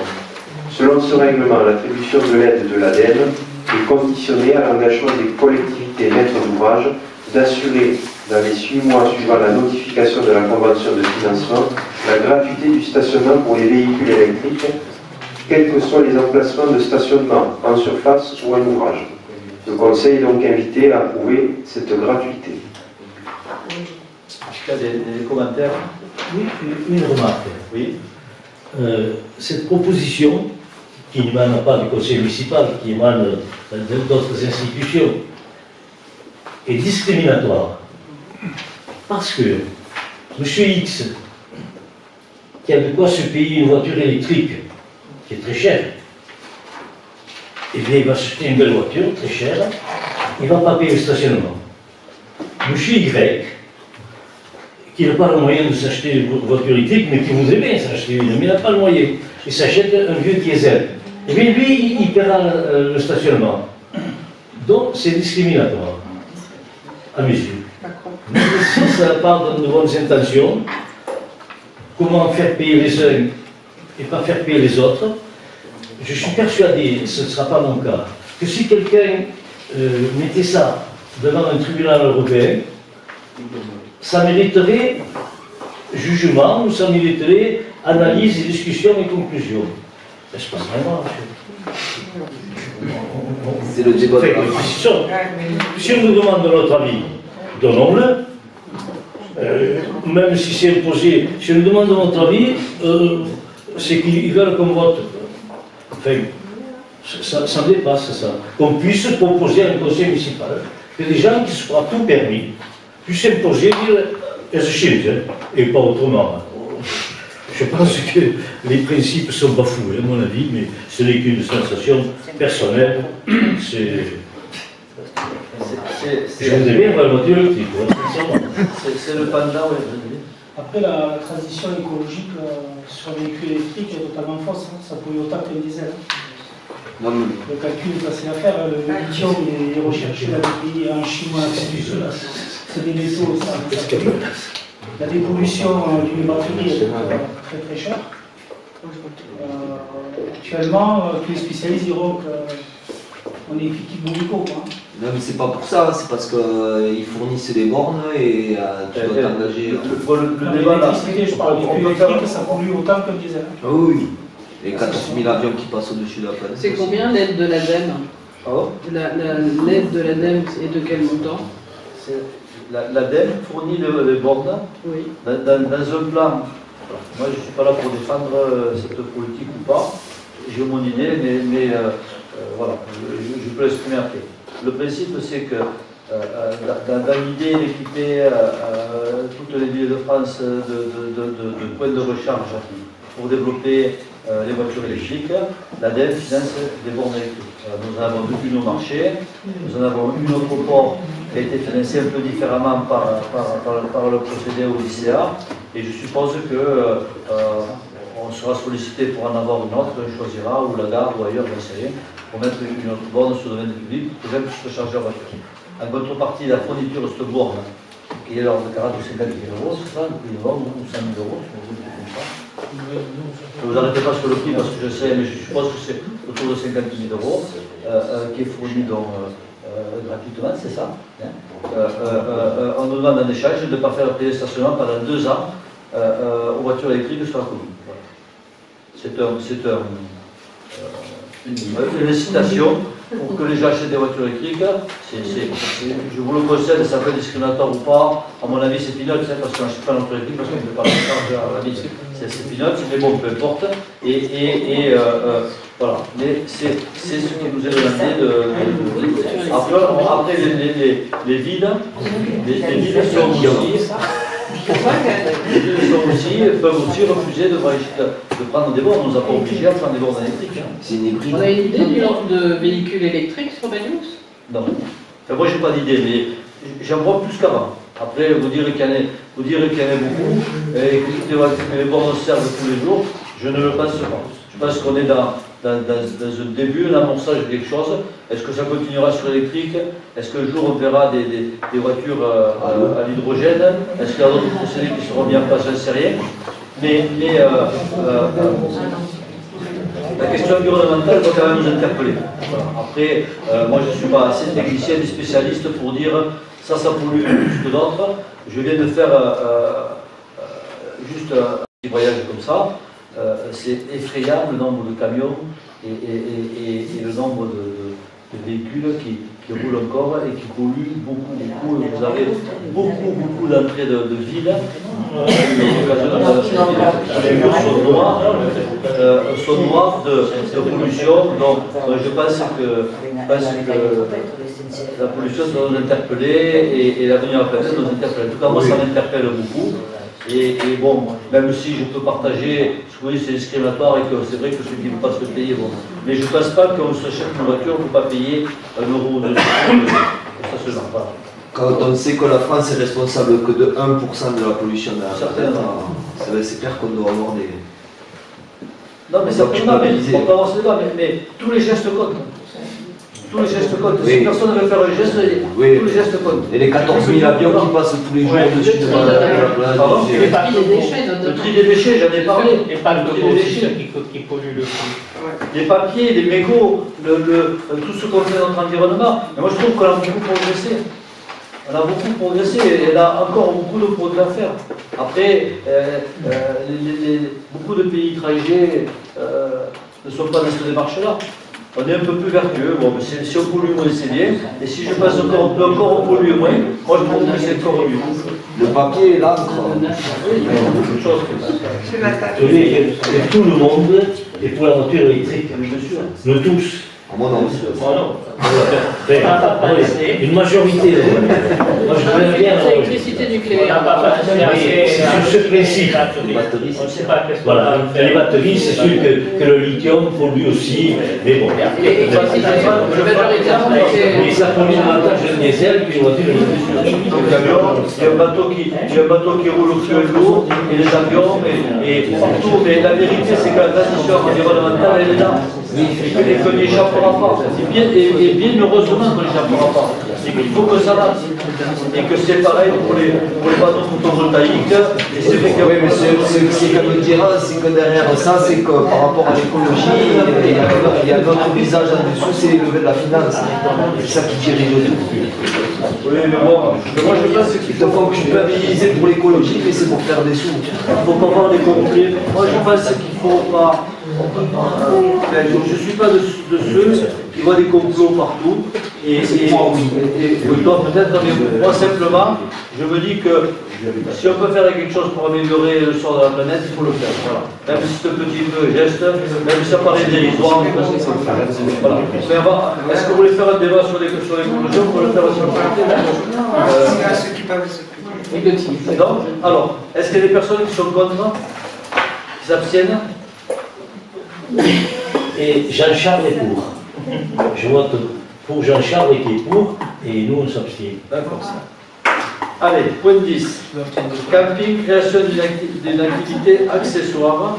Speaker 6: Selon ce règlement, l'attribution de l'aide de l'ADEME est conditionnée à l'engagement des collectivités maîtres d'ouvrage d'assurer dans les 6 mois suivant la notification de la convention de financement la gratuité du stationnement pour les véhicules électriques, quels que soient les emplacements de stationnement, en surface ou en ouvrage. Le Conseil est donc invité à approuver cette gratuité.
Speaker 1: Est-ce qu'il y a des commentaires?
Speaker 3: Oui, une remarque.
Speaker 1: Oui.
Speaker 3: Cette proposition, qui n'émane pas du conseil municipal, qui émane d'autres institutions, est discriminatoire. Parce que M. X, qui a de quoi se payer une voiture électrique, qui est très chère, eh bien, il va s'acheter une belle voiture, très chère, il ne va pas payer le stationnement. M. Y, qui n'a pas le moyen de s'acheter une voiture électrique, mais qui voudrait bien s'acheter une, mais il n'a pas le moyen. Il s'achète un vieux diesel. Et bien lui, il paiera le stationnement. Donc c'est discriminatoire, à mes yeux. Mais si ça part de bonnes intentions, comment faire payer les uns et pas faire payer les autres, je suis persuadé, ce ne sera pas mon cas, que si quelqu'un mettait ça devant un tribunal européen, ça mériterait jugement, ou ça mériterait analyse, et discussion et conclusion. N'est-ce pas vraiment?
Speaker 8: C'est le débat.
Speaker 3: Si on nous demande notre avis, donnons-le. Même si c'est imposé, si on nous demande notre avis, c'est qu'ils veulent qu'on vote. Enfin, ça dépasse ça. Qu'on puisse proposer à un conseil municipal que des gens qui se croient tout permis puissent imposer, dire, et pas autrement. Je pense que les principes sont bafoués, à mon avis, mais ce n'est qu'une sensation personnelle. Je voudrais bien voir la voiture électrique.
Speaker 1: C'est le pendant.
Speaker 9: Après, la transition écologique sur les véhicules électriques est totalement fausse. Ça pollue autant qu'un diesel. Le calcul est facile à faire. Le lithium est recherché dans les pays en Chine. C'est des métaux, ça. La dépollution d'une batterie est très très chère. Actuellement, tous les spécialistes diront qu'on est effectivement locaux.
Speaker 8: Non, mais c'est pas pour ça, c'est parce qu'ils fournissent des bornes et tu dois t'engager.
Speaker 9: L'électricité, je parle des véhicules électriques, ça pollue autant qu'un diesel.
Speaker 8: Ah oui, et 14 000 avions qui passent au-dessus de la planète.
Speaker 4: C'est combien l'aide de l'ADEME? L'aide de l'ADEME est de quel montant?
Speaker 1: L'ADEME fournit les bornes
Speaker 4: oui.
Speaker 1: Dans un plan. Moi, je ne suis pas là pour défendre cette politique ou pas. J'ai mon idée, mais voilà, je peux l'exprimer après. Le principe, c'est que dans l'idée d'équiper toutes les villes de France de points de recharge pour développer les voitures électriques, l'ADEME finance des bornes électriques. Nous en avons une au marché, nous en avons une au port qui a été financée un peu différemment par le procédé au lycéa, et je suppose que on sera sollicité pour en avoir une autre, on choisira, ou la gare, ou ailleurs, je ne sais rien, pour mettre une autre borne sur le domaine public pour que les gens puissent recharger leur voiture. En contrepartie, la fourniture de cette borne, qui est l'ordre de 40 ou 50 000 €, c'est ça, le prix de borne, ou 100 000 €, si vous voulez, comme ça. Ne vous arrêtez pas sur le prix parce que je sais, mais je suppose que c'est autour de 50 000 € qui est fourni donc, gratuitement, c'est ça. Hein. On nous demande en échange de ne pas faire payer le stationnement pendant 2 ans aux voitures électriques sur la commune. Voilà. C'est une incitation pour que les gens achètent des voitures électriques. Je vous le conseille, ça peut être discriminatoire ou pas. À mon avis, c'est peanuts, parce qu'on n'achète pas notre électrique parce qu'on ne peut pas la charge à la ville. C'est peanuts, mais bon, peu importe. Voilà. Mais c'est ce qui nous est demandé après les villes peuvent aussi refuser de prendre des bornes. On ne nous a pas obligés à prendre des bornes électriques.
Speaker 4: On a une idée du nombre de véhicules électriques sur Banyuls?
Speaker 1: Non. Enfin, moi, je n'ai pas d'idée, mais j'en vois plus qu'avant. Après, vous direz qu'il y en a beaucoup, et que les bornes servent tous les jours, je ne le pense pas. Je pense qu'on est dans un début, un amorçage de quelque chose. Est-ce que ça continuera sur l'électrique? Est-ce qu'un jour on verra des voitures à l'hydrogène? Est-ce qu'il y a d'autres procédés qui seront mis en place? Je ne sais rien. Mais la question environnementale doit quand même nous interpeller. Voilà. Après, moi je ne suis pas assez technicien ni spécialiste pour dire ça pollue plus que d'autres. Je viens de faire juste un petit voyage comme ça. C'est effrayant le nombre de camions et le nombre de véhicules qui roulent encore et qui polluent beaucoup. Vous avez beaucoup d'entrées de villes. Les murs sont noirs de pollution. Donc je pense que la pollution doit nous interpeller et l'avenir de la planète doit nous interpeller. En tout cas, moi ça m'interpelle beaucoup. Et bon, même si je peux partager, oui, c'est discriminatoire et que c'est vrai que ceux qui ne veulent pas se payer, bon. Mais je ne pense pas qu'on s'achète une voiture, on ne peut pas payer 1 euro ou 2 euros. Ça se vend pas.
Speaker 8: Quand on sait que la France est responsable que de 1% de la pollution de la planète, c'est clair qu'on doit avoir des...
Speaker 1: Non, mais certainement, on peut avoir ce débat, mais tous les gestes comptent. Tous les gestes comptent. Si personne ne veut faire un geste, tous les gestes comptent.
Speaker 8: Et les 14 000 avions qui passent tous les jours au-dessus de la planète.
Speaker 1: Le tri des déchets, j'en ai parlé.
Speaker 5: Et pas le déchets qui polluent le plus.
Speaker 1: Les papiers, les mégots, tout ce qu'on fait dans notre environnement. Mais moi je trouve qu'on a beaucoup progressé. On a beaucoup progressé et on a encore beaucoup de progrès à faire. Après, beaucoup de pays étrangers ne sont pas dans cette démarche-là. On est un peu plus vertueux. Bon, mais si on pollue moins, c'est bien. Et si je pense qu'on peut encore polluer moins, moi je trouve que c'est encore mieux.
Speaker 8: Le papier et l'encre.
Speaker 1: Oui, il y a beaucoup de choses comme ça.
Speaker 3: Tout le monde est pour la voiture électrique. Nous tous.
Speaker 8: Moi non.
Speaker 3: Une majorité. Moi je voudrais bien.
Speaker 4: L'électricité nucléaire.
Speaker 3: Sur ce principe. Voilà. Les batteries, c'est sûr que le lithium pollue aussi. Mais bon. Mais ça pollue davantage le diesel que les voitures électriques.
Speaker 1: Il y a un bateau qui roule au feu et l'eau, et les avions, et partout. Mais la vérité, c'est que la transition environnementale, elle est là. Et que n'y échappera pas. Et bien heureusement qu'on n'échappera pas. Et qu'il faut que ça rate. Et que c'est pareil pour les panneaux photovoltaïques. Et c'est vrai que...
Speaker 8: Oui, mais ce qu'elle me dira, c'est que derrière ça, c'est que par rapport à l'écologie, il y a notre visage en dessous, c'est lever de la finance. C'est ça qui dirige le tout.
Speaker 1: Oui, mais bon, moi je pense qu'il
Speaker 8: faut culpabiliser pour l'écologie, mais c'est pour faire des sous.
Speaker 1: Il ne faut pas avoir des conflits. Moi je pense qu'il ne faut pas... je ne suis pas de ceux qui voient des complots partout. Et toi peut-être, mais moi simplement, je me dis que si on peut faire quelque chose pour améliorer le sort de la planète, il faut le faire. Voilà. Même si c'est un petit peu geste, même si ça paraît dérisoire, je pense qu'il faut le faire. Voilà. Est-ce que vous voulez faire un débat sur l'écologie? On peut le faire sur le planète. Non. Alors, est-ce qu'il y a des personnes qui sont contre, qui s'abstiennent?
Speaker 3: Et Jean-Charles est pour. Je vote pour Jean-Charles qui est pour, et nous on s'abstient.
Speaker 1: D'accord. Allez, point 10. Camping, création d'une activité accessoire.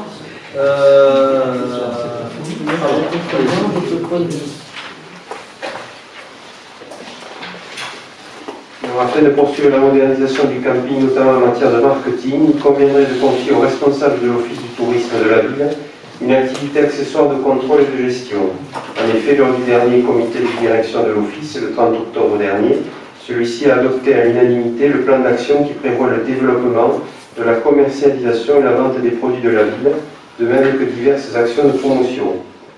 Speaker 6: Afin de poursuivre la modernisation du camping, notamment en matière de marketing, il conviendrait de confier au responsable de l'Office du tourisme de la ville une activité accessoire de contrôle et de gestion. En effet, lors du dernier comité de direction de l'Office, le 30 octobre dernier, celui-ci a adopté à l'unanimité le plan d'action qui prévoit le développement de la commercialisation et la vente des produits de la ville, de même que diverses actions de promotion.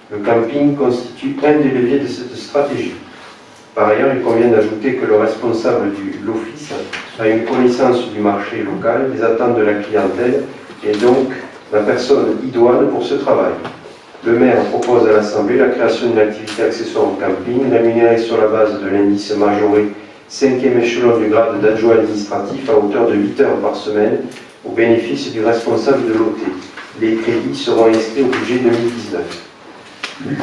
Speaker 6: Le camping constitue un des leviers de cette stratégie. Par ailleurs, il convient d'ajouter que le responsable de l'Office a une connaissance du marché local, des attentes de la clientèle et donc la personne idoine pour ce travail. Le maire propose à l'Assemblée la création d'une activité accessoire au camping, rémunérée sur la base de l'indice majoré 5e échelon du grade d'adjoint administratif à hauteur de 8 heures par semaine au bénéfice du responsable de l'OT. Les crédits seront inscrits au budget 2019.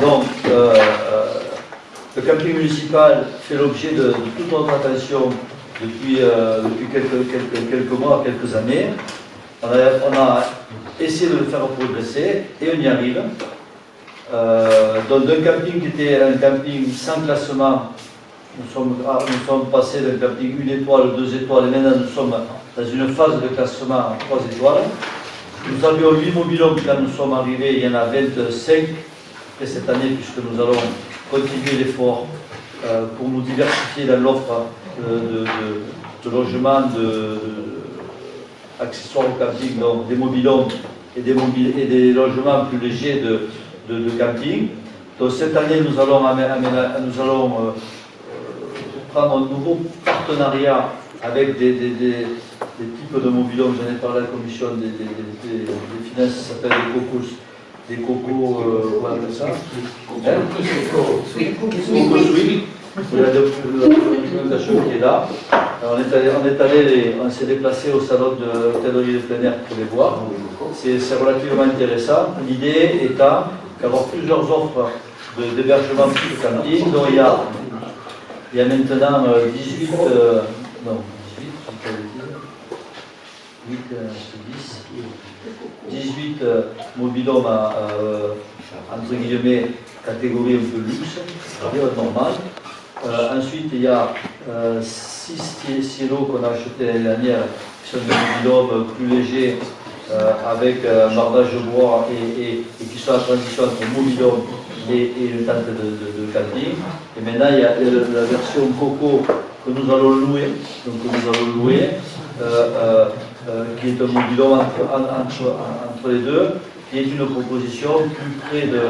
Speaker 1: Donc, le camping municipal fait l'objet de toute notre attention depuis quelques mois, quelques années. On a essayé de le faire progresser et on y arrive. Donc d'un camping qui était un camping sans classement, nous sommes passés d'un camping 1 étoile, 2 étoiles, et maintenant nous sommes dans une phase de classement 3 étoiles. Nous avions 8 mobilhomes quand nous sommes arrivés, il y en a 25 après cette année, puisque nous allons continuer l'effort pour nous diversifier dans l'offre de logements, accessoires au camping, donc des mobil-homes et des logements plus légers de camping. Donc cette année, nous allons prendre un nouveau partenariat avec des types de mobil-homes. J'en ai parlé à la commission des finances, ça s'appelle des cocos, comment on appelle ça? Vous avez l'implémentation qui est là. On s'est déplacé au salon de l'hôtellerie de plein air pour les voir. C'est relativement intéressant. L'idée étant d'avoir plusieurs offres d'hébergement pour le camping. Donc il y a maintenant 18, non, 18 mobil-homes entre guillemets catégorie un peu luxe, c'est-à-dire normal. Ensuite, il y a 6 silos qu'on a achetés l'année dernière, qui sont des mobil-homes plus légers, avec un bardage bois et qui sont en transition entre mobil-home et une tente de camping. Et maintenant, il y a la version Coco que nous allons louer, qui est un mobil-home entre les deux, qui est une proposition plus près de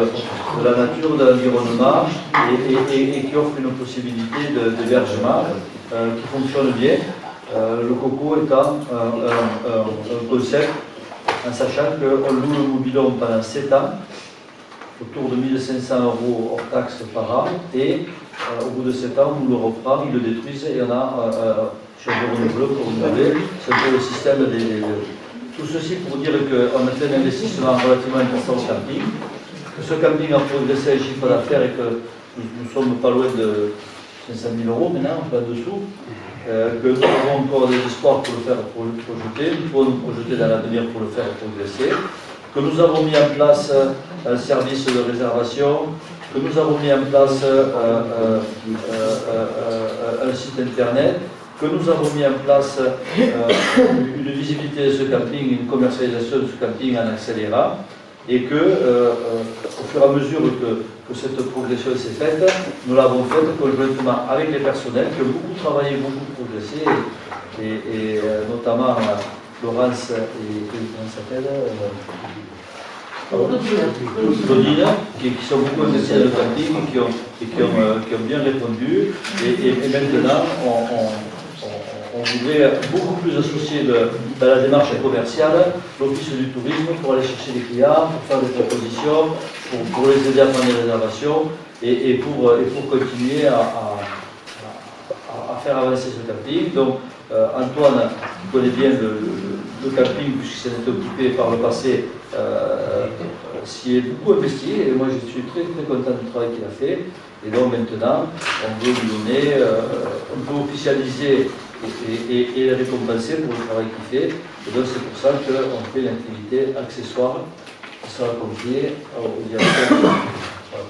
Speaker 1: la nature, de l'environnement et qui offre une possibilité d'hébergement qui fonctionne bien. Le Coco étant un concept, en sachant qu'on loue le mobil-home pendant 7 ans, autour de 1 500 € hors taxe par an, et au bout de 7 ans, on nous le reprend, ils le détruisent et on a sur le renouvelable pour renouveler. C'est un peu le système Tout ceci pour dire qu'on a fait un investissement relativement important au camping, que ce camping a progressé un chiffre d'affaires et que nous ne sommes pas loin de 500 000 € maintenant, pas dessous, que nous avons encore des espoirs pour le faire projeter, il faut nous projeter dans l'avenir pour le faire progresser, que nous avons mis en place un service de réservation, que nous avons mis en place un site internet, que nous avons mis en place une visibilité de ce camping, une commercialisation de ce camping en accélérant, et que au fur et à mesure que cette progression s'est faite, nous l'avons faite conjointement avec les personnels qui ont beaucoup travaillé, beaucoup progressé, et notamment Laurence et comment s'appelle Claudine, qui sont beaucoup investis dans le camping et qui ont bien répondu, et maintenant on voudrait beaucoup plus associer dans la démarche commerciale l'Office du tourisme pour aller chercher des clients, pour faire des propositions, pour les aider à prendre des réservations et pour continuer à faire avancer ce camping. Donc Antoine connaît bien le camping puisqu'il s'en est occupé par le passé, s'y est beaucoup investi et moi je suis très très content du travail qu'il a fait. Et donc maintenant on veut lui donner, on peut officialiser et le récompenser pour le travail qu'il fait. Et donc c'est pour ça qu'on fait l'activité accessoire qui sera confiée au directeur. Voilà.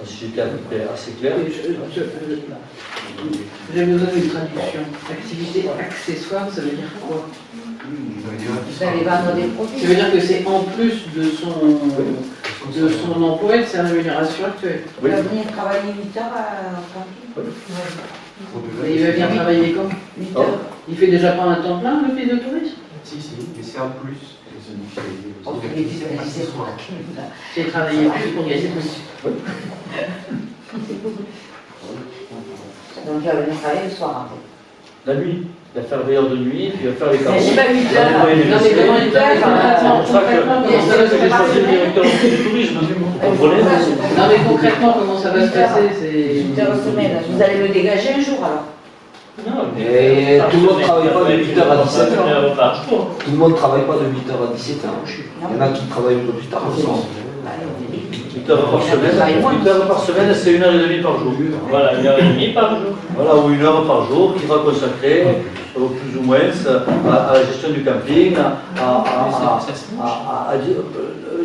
Speaker 1: Si j'étais à peu près assez clair.
Speaker 4: J'ai besoin d'une traduction. Activité accessoire, ça veut dire quoi?
Speaker 7: Vous allez vendre des produits.
Speaker 4: Ça veut dire que c'est en plus de son emploi et de sa rémunération actuelle.
Speaker 7: Il va venir travailler 8 heures à camping.
Speaker 4: Et il va venir travailler quand?
Speaker 7: 8 heures.
Speaker 4: Il fait déjà pas un temps plein, le fils de tourisme?
Speaker 2: Si, mais c'est en plus.
Speaker 4: C'est travailler plus pour gagner plus.
Speaker 7: Donc il va venir travailler le soir après.
Speaker 1: La nuit, il va faire veilleur de nuit, puis il va faire les carreaux.
Speaker 7: Mais j'ai pas 8 heures.
Speaker 4: Non mais comment il fait concrètement?
Speaker 1: J'ai choisi le directeur du tourisme, vous comprenez?
Speaker 4: Non mais concrètement, comment ça va se passer?
Speaker 7: 8 heures semaine. Vous allez le dégager un jour alors?
Speaker 5: Non,
Speaker 8: Et tout le monde ne travaille pas de 8h à 17h. Tout le monde ne travaille pas de 8h à 17h. Il y en a qui travaillent un peu plus tard.
Speaker 1: 8 heures par semaine, 8 heures par semaine, c'est 1h30 par jour.
Speaker 5: Voilà, 1h30 par jour.
Speaker 1: Voilà, ou 1 heure par jour qui va consacrer, plus ou moins, à la gestion du camping,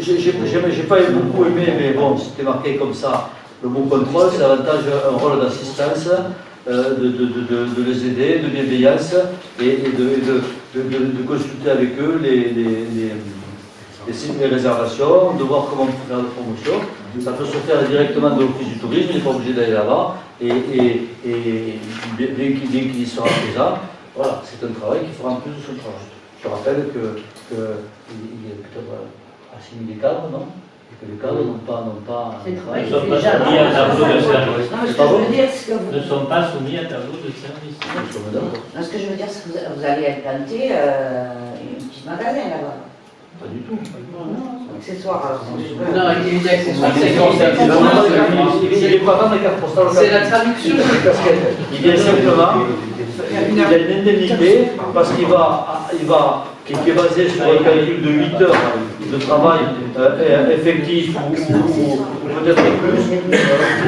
Speaker 1: j'ai pas beaucoup aimé, mais bon, c'était marqué comme ça. Le mot contrôle, c'est davantage un rôle d'assistance, de les aider, de bienveillance et de consulter avec eux les réservations, de voir comment on peut faire la promotion. Ça peut se faire directement de l'office du tourisme, il n'est pas obligé d'aller là-bas, et bien qu'il y sera présent, voilà, c'est un travail qui fera en plus de son travail. Je rappelle qu'il y a peut-être assez mis des cadres, non? Et que les cadres n'ont pas
Speaker 5: ne sont pas soumis à tableau de service. Ne sont pas soumis à tableau de service.
Speaker 7: Ce que je veux dire, c'est que vous allez implanter un petit magasin là-bas.
Speaker 1: Pas du tout.
Speaker 7: Accessoires.
Speaker 4: Non, il dit accessoires, c'est la traduction.
Speaker 1: Il vient simplement, il a une indemnité parce qu'il qui est basé sur un calcul de 8 heures de travail effectif ou peut-être plus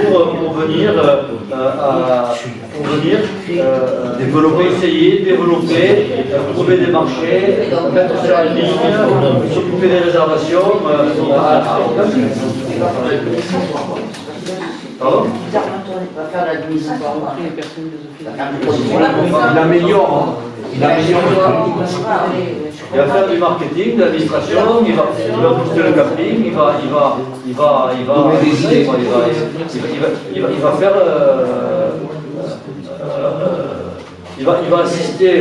Speaker 1: pour venir essayer, développer, trouver des marchés, mettre ça en ligne, s'occuper des réservations au camping. Pardon?
Speaker 8: Il améliore. Il
Speaker 1: va faire du marketing, de l'administration, il va booster le camping, il va faire, il va assister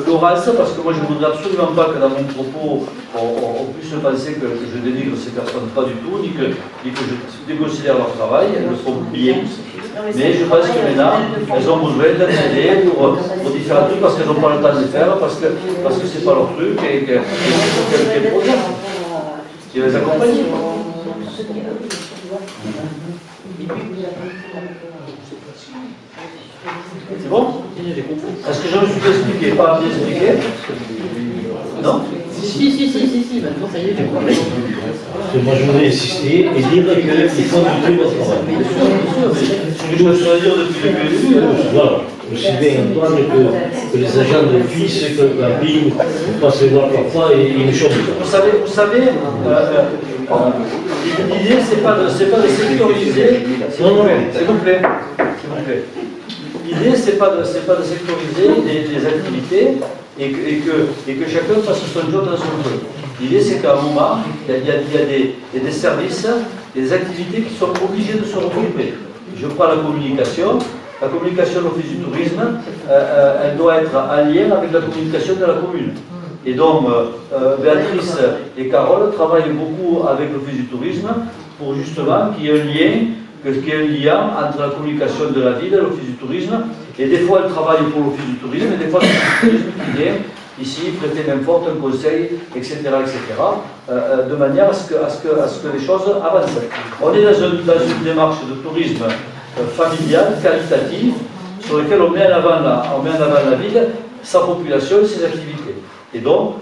Speaker 1: Laurence, parce que moi je ne voudrais absolument pas que dans mon propos on puisse penser que je dénigre ces personnes, pas du tout, ni que je déconsidère leur travail, elles le font bien. Mais je pense que maintenant, elles ont besoin d'être aidées pour différents trucs parce qu'elles n'ont pas le temps de les faire, parce que c'est pas leur truc et qu'il faut quelques projets qui les accompagnent. C'est bon? Est-ce que je me suis expliqué? Pas bien expliqué? Non?
Speaker 4: Si, maintenant ça y est, j'ai compris.
Speaker 3: Moi je voudrais insister et dire qu'il faut du très bon travail.
Speaker 1: Je me suis à dire depuis le début.
Speaker 3: Voilà. Aussi bien Antoine que les agents de FIS, que le camping, on passe les voir parfois et ils nous chantent.
Speaker 1: Vous savez, l'idée c'est pas de sectoriser. S'il vous plaît. L'idée c'est pas de sectoriser des activités et que chacun fasse son job dans son job. L'idée c'est qu'à un moment, il y a des services, des activités qui sont obligés de se regrouper. Je prends la communication. La communication de l'Office du tourisme, elle doit être en lien avec la communication de la commune. Et donc, Béatrice et Carole travaillent beaucoup avec l'Office du tourisme pour justement qu'il y ait un lien entre la communication de la ville et l'Office du tourisme. Et des fois, elles travaillent pour l'Office du tourisme, et des fois, c'est l'Office du tourisme qui vient ici prêter main forte, un conseil, etc., de manière à ce que les choses avancent. On est dans une démarche de tourisme familial, qualitatif, sur lequel on met en avant la ville, sa population et ses activités. Et donc,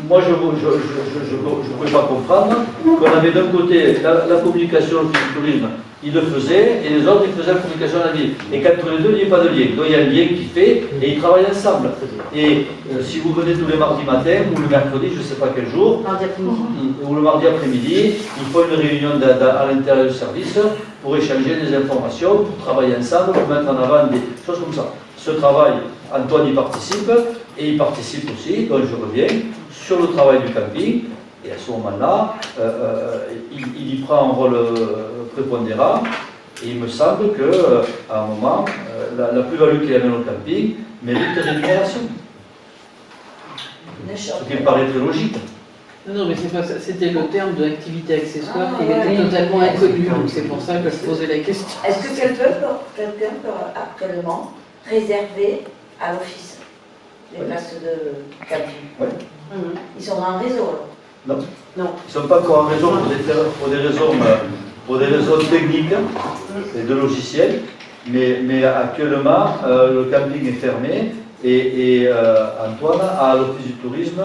Speaker 1: moi je ne pouvais pas comprendre qu'on avait d'un côté la communication du tourisme, ils le faisaient, et les autres ils faisaient la communication à la ville. Et qu'entre les deux, il n'y a pas de lien. Donc il y a un lien qui fait, et ils travaillent ensemble. Et si vous venez tous les mardis matin, ou le mercredi, je ne sais pas quel jour, ou le mardi après-midi, il faut une réunion à l'intérieur du service pour échanger des informations, pour travailler ensemble, pour mettre en avant des choses comme ça. Ce travail, Antoine y participe, et il participe aussi, donc je reviens, sur le travail du camping, et à ce moment-là, il y prend un rôle prépondérant, et il me semble qu'à un moment, la plus-value qu'il amène au camping mérite rémunération. Ce qui me paraît très logique.
Speaker 4: Non, mais c'est pas ça. C'était le terme de l'activité accessoire qui était totalement inconnu, donc c'est pour ça que je posais la question.
Speaker 7: Est-ce que quelqu'un peut actuellement réserver à l'office les places de camping?
Speaker 1: Oui.
Speaker 7: Ils sont en réseau là?
Speaker 1: Non. Ils ne sont pas encore en réseau pour des raisons techniques et de logiciels, mais actuellement le camping est fermé. Et Antoine, à l'Office du tourisme,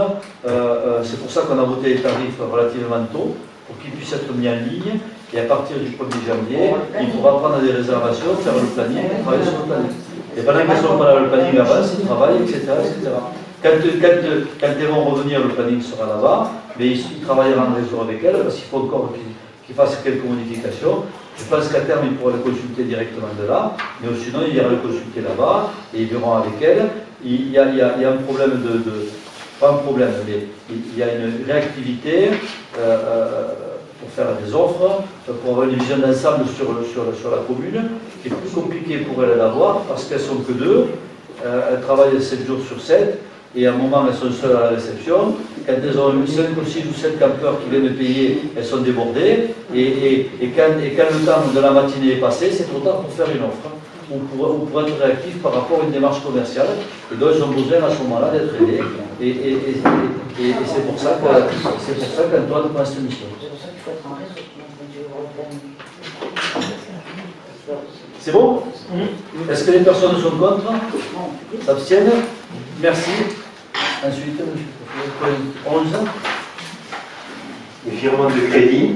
Speaker 1: c'est pour ça qu'on a voté les tarifs relativement tôt, pour qu'ils puissent être mis en ligne. Et à partir du 1er janvier, il pourra prendre des réservations, faire le planning, et travailler sur le planning. Et pendant qu'ils ne sont pas là, le planning avance, ils travaillent, etc. Quand elles vont revenir, le planning sera là-bas, mais ils travailleront en réseau avec elles, parce qu'il faut encore qu'ils fassent quelques modifications. Je pense qu'à terme, ils pourront les consulter directement de là, mais sinon, il ira les consulter là-bas, et ils verront avec elles. Il y a un problème pas un problème. Mais il y a une réactivité pour faire des offres, pour avoir une vision d'ensemble sur la commune, qui est plus compliqué pour elles d'avoir, parce qu'elles sont que deux, elles travaillent 7 jours sur 7, et à un moment elles sont seules à la réception. Quand elles ont 5 ou 6 ou 7 campeurs qui viennent payer, elles sont débordées, et quand le temps de la matinée est passé, c'est trop tard pour faire une offre, ou pour être réactif par rapport à une démarche commerciale, et donc ils ont besoin à ce moment-là d'être aidés, et c'est pour ça qu'Antoine prend cette mission. C'est bon? Est-ce que les personnes sont contre? S'abstiennent? Merci. Ensuite, point 11.
Speaker 6: Les virements de crédit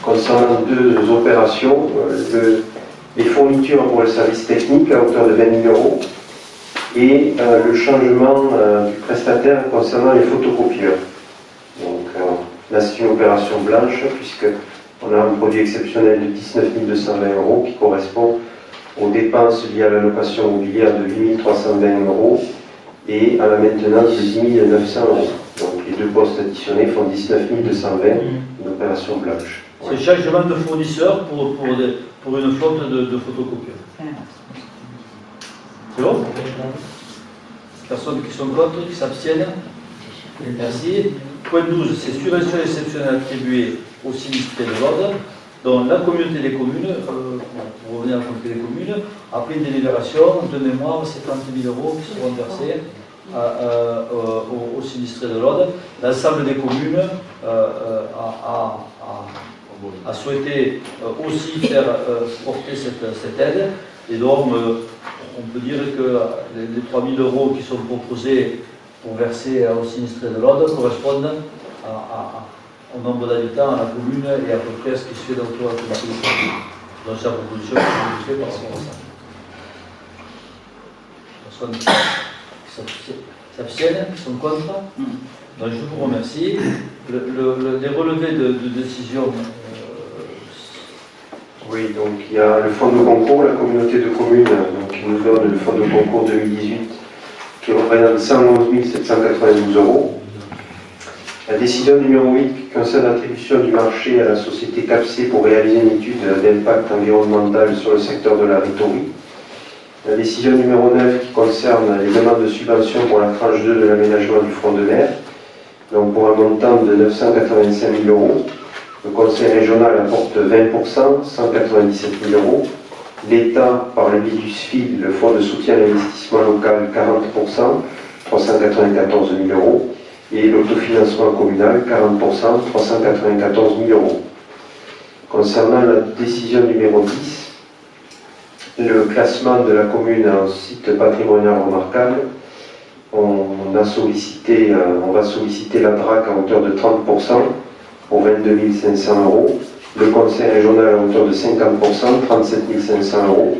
Speaker 6: concernant 2 opérations. Les fournitures pour le service technique à hauteur de 20 000 € et le changement du prestataire concernant les photocopieurs. Donc là, c'est une opération blanche puisqu'on a un produit exceptionnel de 19 220 € qui correspond aux dépenses liées à la location immobilière de 8 320 € et à la maintenance de 10 900 €. Donc les 2 postes additionnés font 19 220, une opération blanche.
Speaker 1: C'est le changement de fournisseur pour une flotte de photocopieurs. C'est bon? Personnes qui sont contre, qui s'abstiennent? Merci. Point 12, c'est subvention exceptionnelle attribuée aux sinistrés de l'Aude, dont la communauté des communes, pour revenir à la communauté des communes, après une délibération de mémoire, c'est 30 000 € qui seront versés aux sinistrés de l'Aude. L'ensemble des communes a souhaité aussi faire porter cette aide, et donc on peut dire que les 3 000 € qui sont proposés pour verser aux sinistrés de l'Aude correspondent au nombre d'habitants à la commune et à peu près à ce qui se fait dans la communauté des communes. Donc c'est la proposition que je fais par rapport à ça. Personne qui s'abstiennent, qui sont contre? Donc je vous remercie. Les relevés de décision.
Speaker 6: Oui, donc il y a le fonds de concours, la communauté de communes qui nous donne le fonds de concours 2018 qui représente 111 792 €. La décision numéro 8 qui concerne l'attribution du marché à la société CAPC pour réaliser une étude d'impact environnemental sur le secteur de la rhétorique. La décision numéro 9 qui concerne les demandes de subvention pour la tranche 2 de l'aménagement du front de mer, donc pour un montant de 985 000 €. Le conseil régional apporte 20%, 197 000 €. L'État, par le biais du SFIL, le fonds de soutien à l'investissement local, 40%, 394 000 €. Et l'autofinancement communal, 40%, 394 000 €. Concernant la décision numéro 10, le classement de la commune en site patrimonial remarquable, on va solliciter la DRAC à hauteur de 30%, pour 22 500 €, le conseil régional à hauteur de 50%, 37 500 €,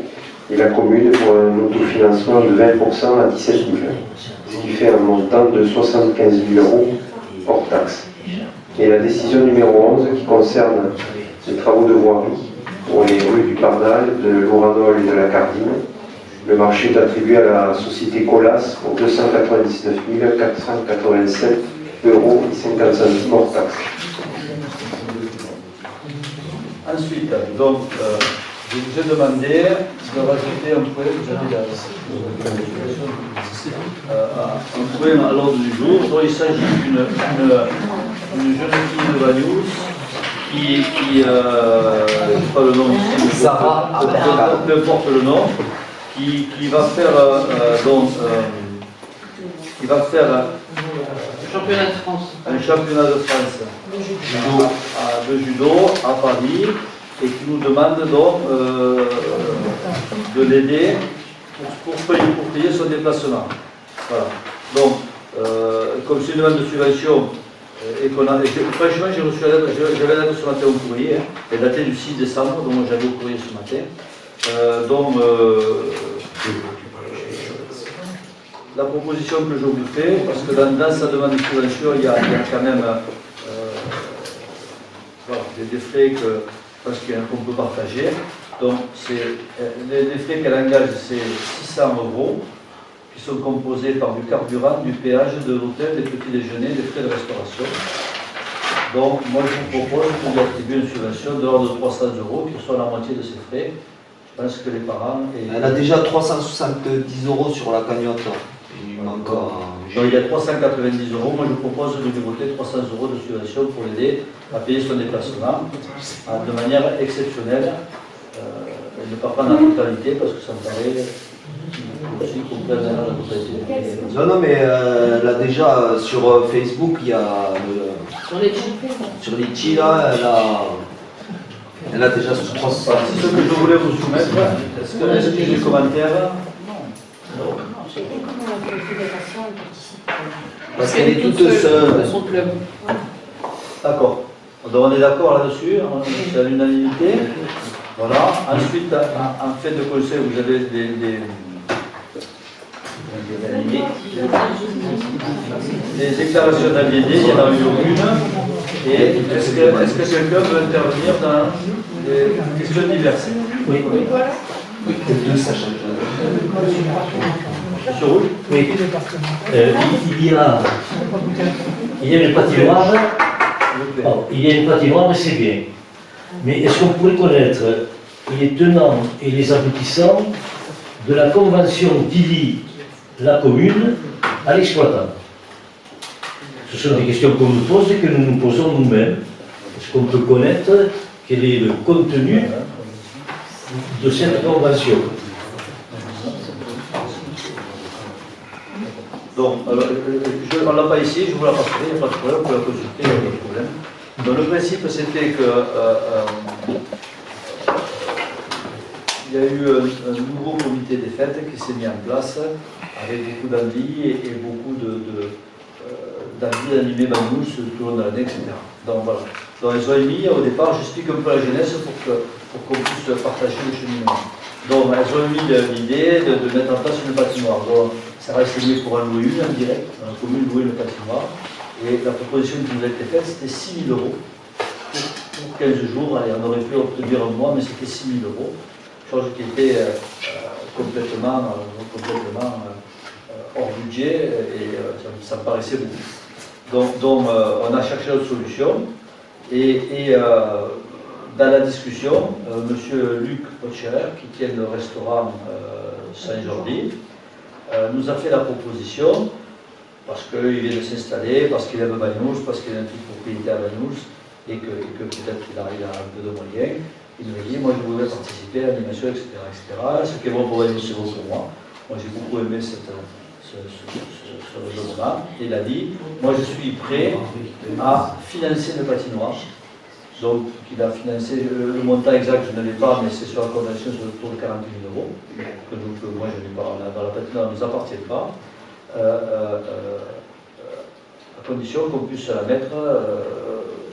Speaker 6: et la commune pour un autofinancement de 20% à 17 000 €, ce qui fait un montant de 75 000 € hors taxe. Et la décision numéro 11 qui concerne les travaux de voirie pour les rues du Parnal, de l'Ouranol et de la Cardine. Le marché est attribué à la société Colas pour 299 487 € et 50 centimes hors taxe.
Speaker 1: Ensuite, donc, je vous ai demandé de rajouter un point, vous avez un point à l'ordre du jour. Donc, il s'agit d'une jeune fille de Vanius qui pas le nom ici,
Speaker 8: Sarah,
Speaker 1: peu importe le nom, qui va faire
Speaker 4: Championnat de France.
Speaker 1: un championnat de France de judo à Paris, et qui nous demande donc de l'aider pour payer son déplacement. Voilà. Donc, comme c'est une demande de subvention, et franchement, j'ai reçu la lettre, j'avais la lettre ce matin au courrier, elle datait du 6 décembre, donc j'avais au courrier ce matin. La proposition que je vous fais, parce que dans sa demande de subvention, il y a quand même des frais qu'on peut partager. Donc, les frais qu'elle engage, c'est 600 €. qui sont composés par du carburant, du péage, de l'hôtel, des petits déjeuners, des frais de restauration. Donc, moi, je vous propose de lui attribuer une subvention de l'ordre de 300 €, qui soit la moitié de ses frais. Je pense que les parents...
Speaker 8: Elle a déjà 370 € sur la cagnotte. Il manque
Speaker 1: Donc, il y a 390 €. Moi, je vous propose de lui voter 300 € de subvention pour l'aider à payer son déplacement de manière exceptionnelle. Et ne pas prendre la totalité, parce que ça me paraît aussi qu'on prenne la totalité.
Speaker 8: Non, mais là déjà sur Facebook, il y a sur Litchi, là, elle a déjà 300.
Speaker 1: C'est ce que je voulais vous soumettre. Est-ce qu'il y a des commentaires?
Speaker 7: Non, j'ai dit comment la fédération participe.
Speaker 8: Parce qu'elle est toute seule.
Speaker 4: Son club.
Speaker 1: D'accord. Donc on est d'accord là-dessus, c'est à l'unanimité. Voilà. Ensuite, en fait de conseil, vous avez des déclarations d'aliénés, il y en a eu aucune. Et est-ce que quelqu'un veut intervenir dans les questions diverses?
Speaker 3: Oui.
Speaker 1: Monsieur Rouge?
Speaker 3: Oui. Il y a une patinoire. Il y a une patinoire, c'est bien. Mais est-ce qu'on pourrait connaître les tenants et les aboutissants de la convention qui lie la commune à l'exploitant? Ce sont des questions qu'on nous pose et que nous nous posons nous-mêmes. Est-ce qu'on peut connaître quel est le contenu de cette convention?
Speaker 1: Donc, alors, on ne l'a pas ici, je vous la passerai, il n'y a pas de problème, on peut la consulter, il n'y a pas de problème. Donc, le principe, c'était que il y a eu un nouveau comité des fêtes qui s'est mis en place avec beaucoup d'envie et beaucoup d'envie d'animer Banous tout au long de l'année, etc. Donc voilà. Donc ils ont émis au départ, j'explique un peu la genèse pour qu'on puisse partager le cheminement. Donc elles ont émis l'idée de mettre en place une patinoire. Donc ça va essayer pour en louer une en direct, dans la commune louer une patinoire. Et la proposition qui nous a été faite, c'était 6 000 € pour 15 jours. Allez, on aurait pu obtenir un mois, mais c'était 6 000 €. Chose qui était complètement hors budget et ça me paraissait beaucoup. Donc on a cherché d'autres solutions et dans la discussion, M. Luc Potscherer, qui tient le restaurant Saint-Jordi, nous a fait la proposition, parce qu'il vient de s'installer, parce qu'il aime Banous, parce qu'il a une petite propriété à Banous et que peut-être qu'il a un peu de moyens. Il nous a dit, moi je voudrais participer à l'animation, etc., etc. Ce qui est bon pour Banous, c'est bon pour moi. Moi j'ai beaucoup aimé ce moment. Il a dit, moi je suis prêt à financer le patinoire. Donc il a financé le montant exact, je ne l'ai pas, mais c'est sur la convention sur le tour de 40 000 €, que moi je n'ai pas, dans la patinoire ne nous appartient pas, à condition qu'on puisse la mettre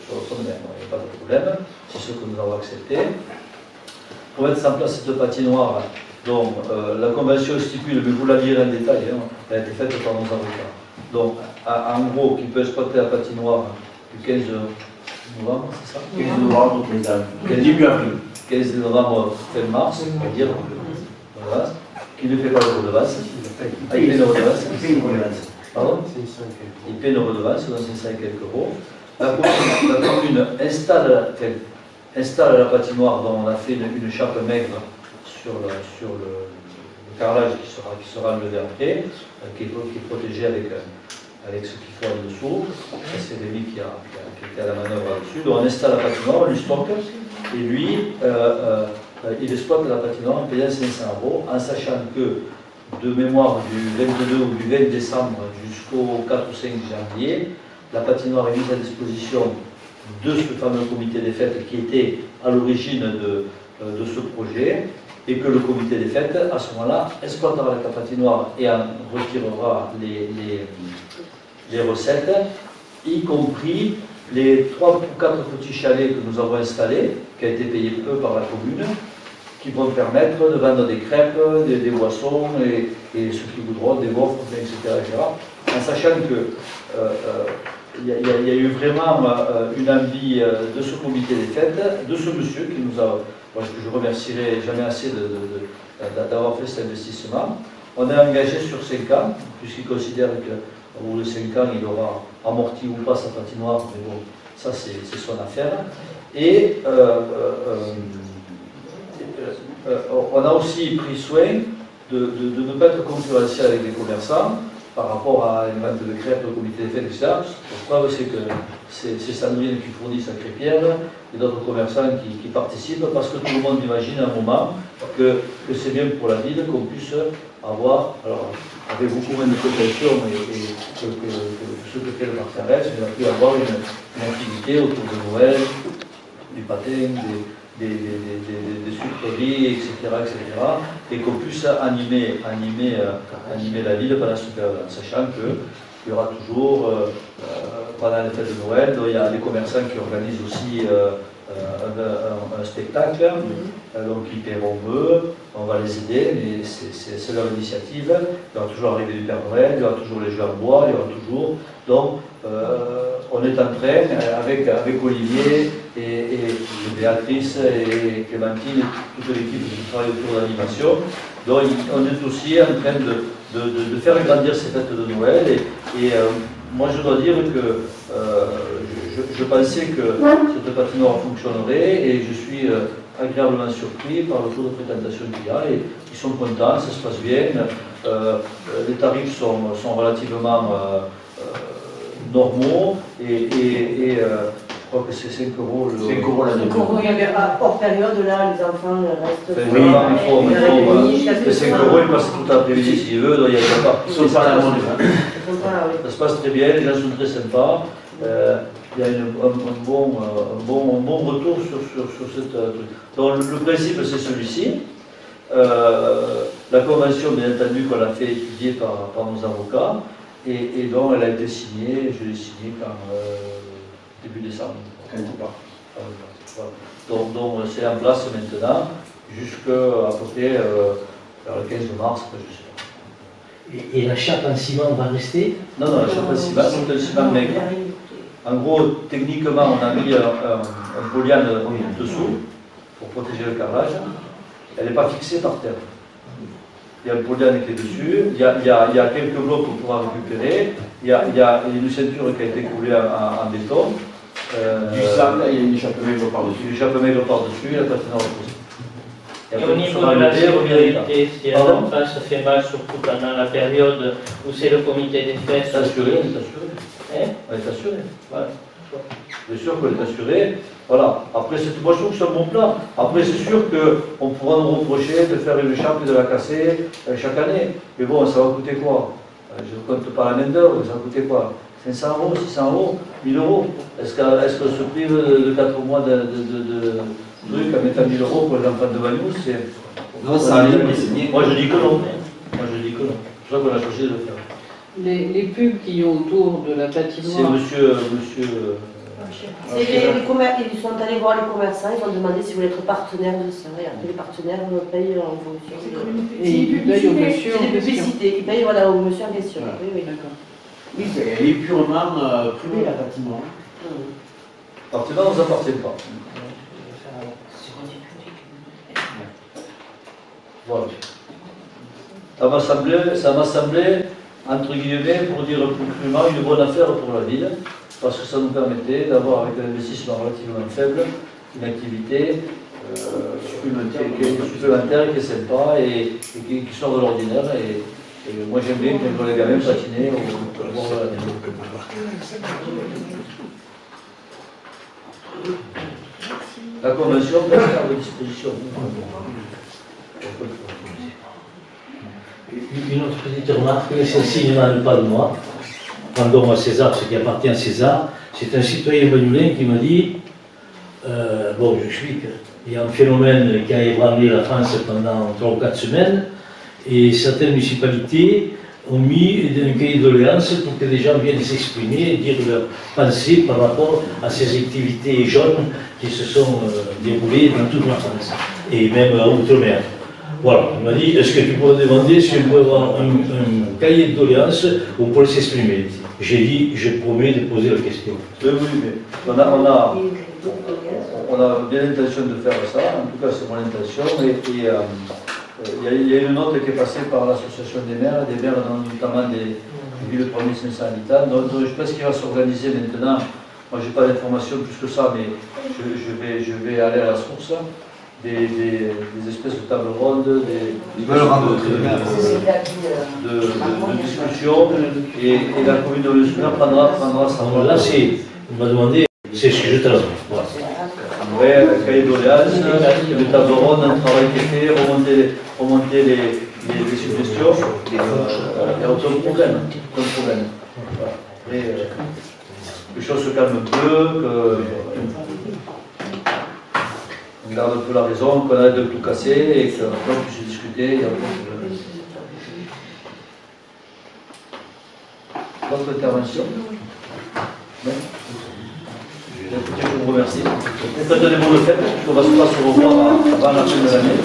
Speaker 1: sur le domaine. Il n'y a pas de problème, c'est ce que nous avons accepté. Pour mettre en place cette patinoire, donc la convention stipule, mais vous la lirez en détail, hein, elle a été faite par nos avocats. Donc en gros, qui peut exploiter la patinoire du 15 novembre, c'est ça?
Speaker 10: 15 novembre, début avril.
Speaker 1: 15 novembre, fin mars, on va dire, voilà, qui ne fait pas de redevance. Ah, il paie une redevance. Pardon? Il paie une redevance, donc c'est 5 quelques euros. La commune installe la patinoire dont on a fait une chape maigre sur le carrelage qui sera enlevé après, qui est protégé avec ce qu'il faut en dessous. Ça, c'est Rémi qui était à la manœuvre là-dessus. Donc on installe la patinoire, on lui stocke, et lui, il exploite la patinoire en payant 500 €, en sachant que de mémoire du 22 ou du 20 décembre jusqu'au 4 ou 5 janvier, la patinoire est mise à disposition de ce fameux comité des fêtes qui était à l'origine de ce projet, et que le comité des fêtes, à ce moment-là, exploitera la patinoire et en retirera les recettes, y compris les 3 ou 4 petits chalets que nous avons installés, qui a été payé peu par la commune, qui vont permettre de vendre des crêpes, des boissons et ceux qui voudront des gaufres, etc., en sachant que il y a eu vraiment une envie de ce comité des fêtes, de ce monsieur qui nous a, moi, je remercierai jamais assez d'avoir fait cet investissement. On est engagé sur 5 ans, puisqu'il considère qu'au bout de 5 ans, il aura amorti ou pas sa patinoire, mais bon, ça c'est son affaire. Et on a aussi pris soin de ne pas être concurrentiel avec les commerçants par rapport à une vente de crêpes au comité des fêtes, etc. La preuve, c'est que c'est Sandrine qui fournit sa crêpière et d'autres commerçants qui participent parce que tout le monde imagine à un moment que c'est bien pour la ville qu'on puisse avoir, alors avec beaucoup moins de protection que ce que fait le Martin-Retz, mais on a pu avoir une activité autour de Noël, du patin, des sucreries, etc., et qu'on puisse animer la ville pendant cette période, en sachant qu'il y aura toujours, pendant les fêtes de Noël, il y a des commerçants qui organisent aussi un spectacle, donc ils paieront eux, on va les aider, mais c'est leur initiative. Il y aura toujours l'arrivée du Père Noël, il y aura toujours les jeux en bois, il y aura toujours. Donc, on est en train, avec Olivier et Béatrice et Clémentine et toute l'équipe qui travaille autour de l'animation, donc on est aussi en train de faire grandir ces fêtes de Noël. Et moi, je dois dire que je pensais que cette patinoire fonctionnerait et je suis agréablement surpris par le taux de fréquentation qu'il y a. Et ils sont contents, ça se passe bien. Les tarifs sont relativement normaux et je crois que c'est 5 euros. 5 euros l'année.
Speaker 11: 5 euros, il y avait hors période, là, les enfants restent.
Speaker 1: Oui, il faut 5 euros, ils passent tout l'après-midi s'ils veulent, il n'y a pas. Ils sont pas à la monnaie. Ça se passe très bien, les gens sont très sympas. Il y a un bon retour sur cette truc. Donc le principe c'est celui-ci. La convention, bien entendu, qu'on a fait étudier par nos avocats, et donc elle a été signée, je l'ai signée début décembre. Voilà. Donc c'est en place maintenant, jusqu'à peu près vers le 15 mars, je ne sais pas.
Speaker 3: Et la chape en ciment va rester?
Speaker 1: Non, la chape en ciment, c'est un ciment maigre. En gros, techniquement, on a mis un poliane dessous pour protéger le carrelage. Elle n'est pas fixée par terre. Il y a le poliane qui est dessus, il y a quelques blocs qu'on pourra récupérer, il y a une ceinture qui a été coulée en béton.
Speaker 10: Du sable, il y a une échappe maigre par-dessus.
Speaker 1: Une échappe maigre par-dessus, la patinoire reposée.
Speaker 5: Et au niveau de la sécurité, si un enfant se fait mal, surtout pendant la période où c'est le comité des fêtes.
Speaker 1: On est assuré. On est assuré. Voilà. Bien sûr qu'on est assuré. Voilà. Après, moi je trouve que c'est un bon plan. Après, c'est sûr qu'on pourra nous reprocher de faire une chape et de la casser chaque année. Mais bon, ça va coûter quoi? Je ne compte pas la main-d'œuvre, ça va coûter quoi? 500 euros, 600 euros, 1000 euros. Est-ce qu'on se prive de 4 mois de trucs en mettant 1000 euros pour les enfants de Valous?
Speaker 10: Non, ça arrive, mais c'est bien.
Speaker 1: Moi je dis que non. C'est pour ça qu'on a choisi de le faire.
Speaker 4: Les pubs qui ont autour de la patinoire.
Speaker 1: C'est monsieur
Speaker 11: Ils sont allés voir les commerçants, ils ont demandé s'ils voulaient être partenaires de ça. Et après, les partenaires payent en fonction.
Speaker 4: Et ils payent au monsieur en
Speaker 11: question. Publicité, ils payent voilà, au monsieur en question.
Speaker 10: Voilà.
Speaker 11: Oui, d'accord.
Speaker 10: Oui, elle est purement privée, la patinoire.
Speaker 1: Partenaire ne nous appartient pas. Voilà. Ça m'a semblé, entre guillemets, pour dire plus crûment, une bonne affaire pour la ville, parce que ça nous permettait d'avoir, avec un investissement relativement faible, une activité supplémentaire qui est sympa et qui sort de l'ordinaire. Et moi j'aime bien quand les gamins patiner au bord de la mer. La convention peut faire à disposition.
Speaker 3: Une autre petite remarque, celle-ci n'émane pas de moi. Rendons à César ce qui appartient à César. C'est un citoyen banulin qui m'a dit, bon, j'explique, il y a un phénomène qui a ébranlé la France pendant 3 ou 4 semaines, et certaines municipalités ont mis un cahier de doléances pour que les gens viennent s'exprimer et dire leur pensée par rapport à ces activités jaunes qui se sont déroulées dans toute la France, et même outre-mer. Voilà, il m'a dit, est-ce que tu pourrais demander si on peut avoir un cahier de doléances où on peut s'exprimer? J'ai dit, je promets de poser la question.
Speaker 1: Oui, mais on a bien l'intention de faire ça, en tout cas c'est mon intention, il y a une note qui est passée par l'association des maires notamment des villes provinces habitants. Donc je pense qu'il va s'organiser maintenant. Moi, je n'ai pas d'informations plus que ça, mais je vais aller à la source. Des espèces de tables rondes, de discussions, et la commune de Lesueur prendra sa part.
Speaker 3: Là, on m'a demandé, c'est ce que je transmets. Voilà.
Speaker 1: Un cahier de doléances, une table ronde, un travail qui est fait, remonter les suggestions, il n'y a aucun problème. Voilà. Et, les choses se calment un peu, on garde un peu la raison, qu'on arrête de tout casser et qu'on puisse discuter. Il y a d'autres interventions? Non. Écoutez, je vous remercie. Tenez-vous le fait, puisqu'on va se revoir avant la fin de l'année.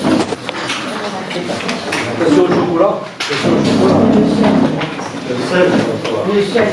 Speaker 1: Question au chocolat. Le 16. Le 16.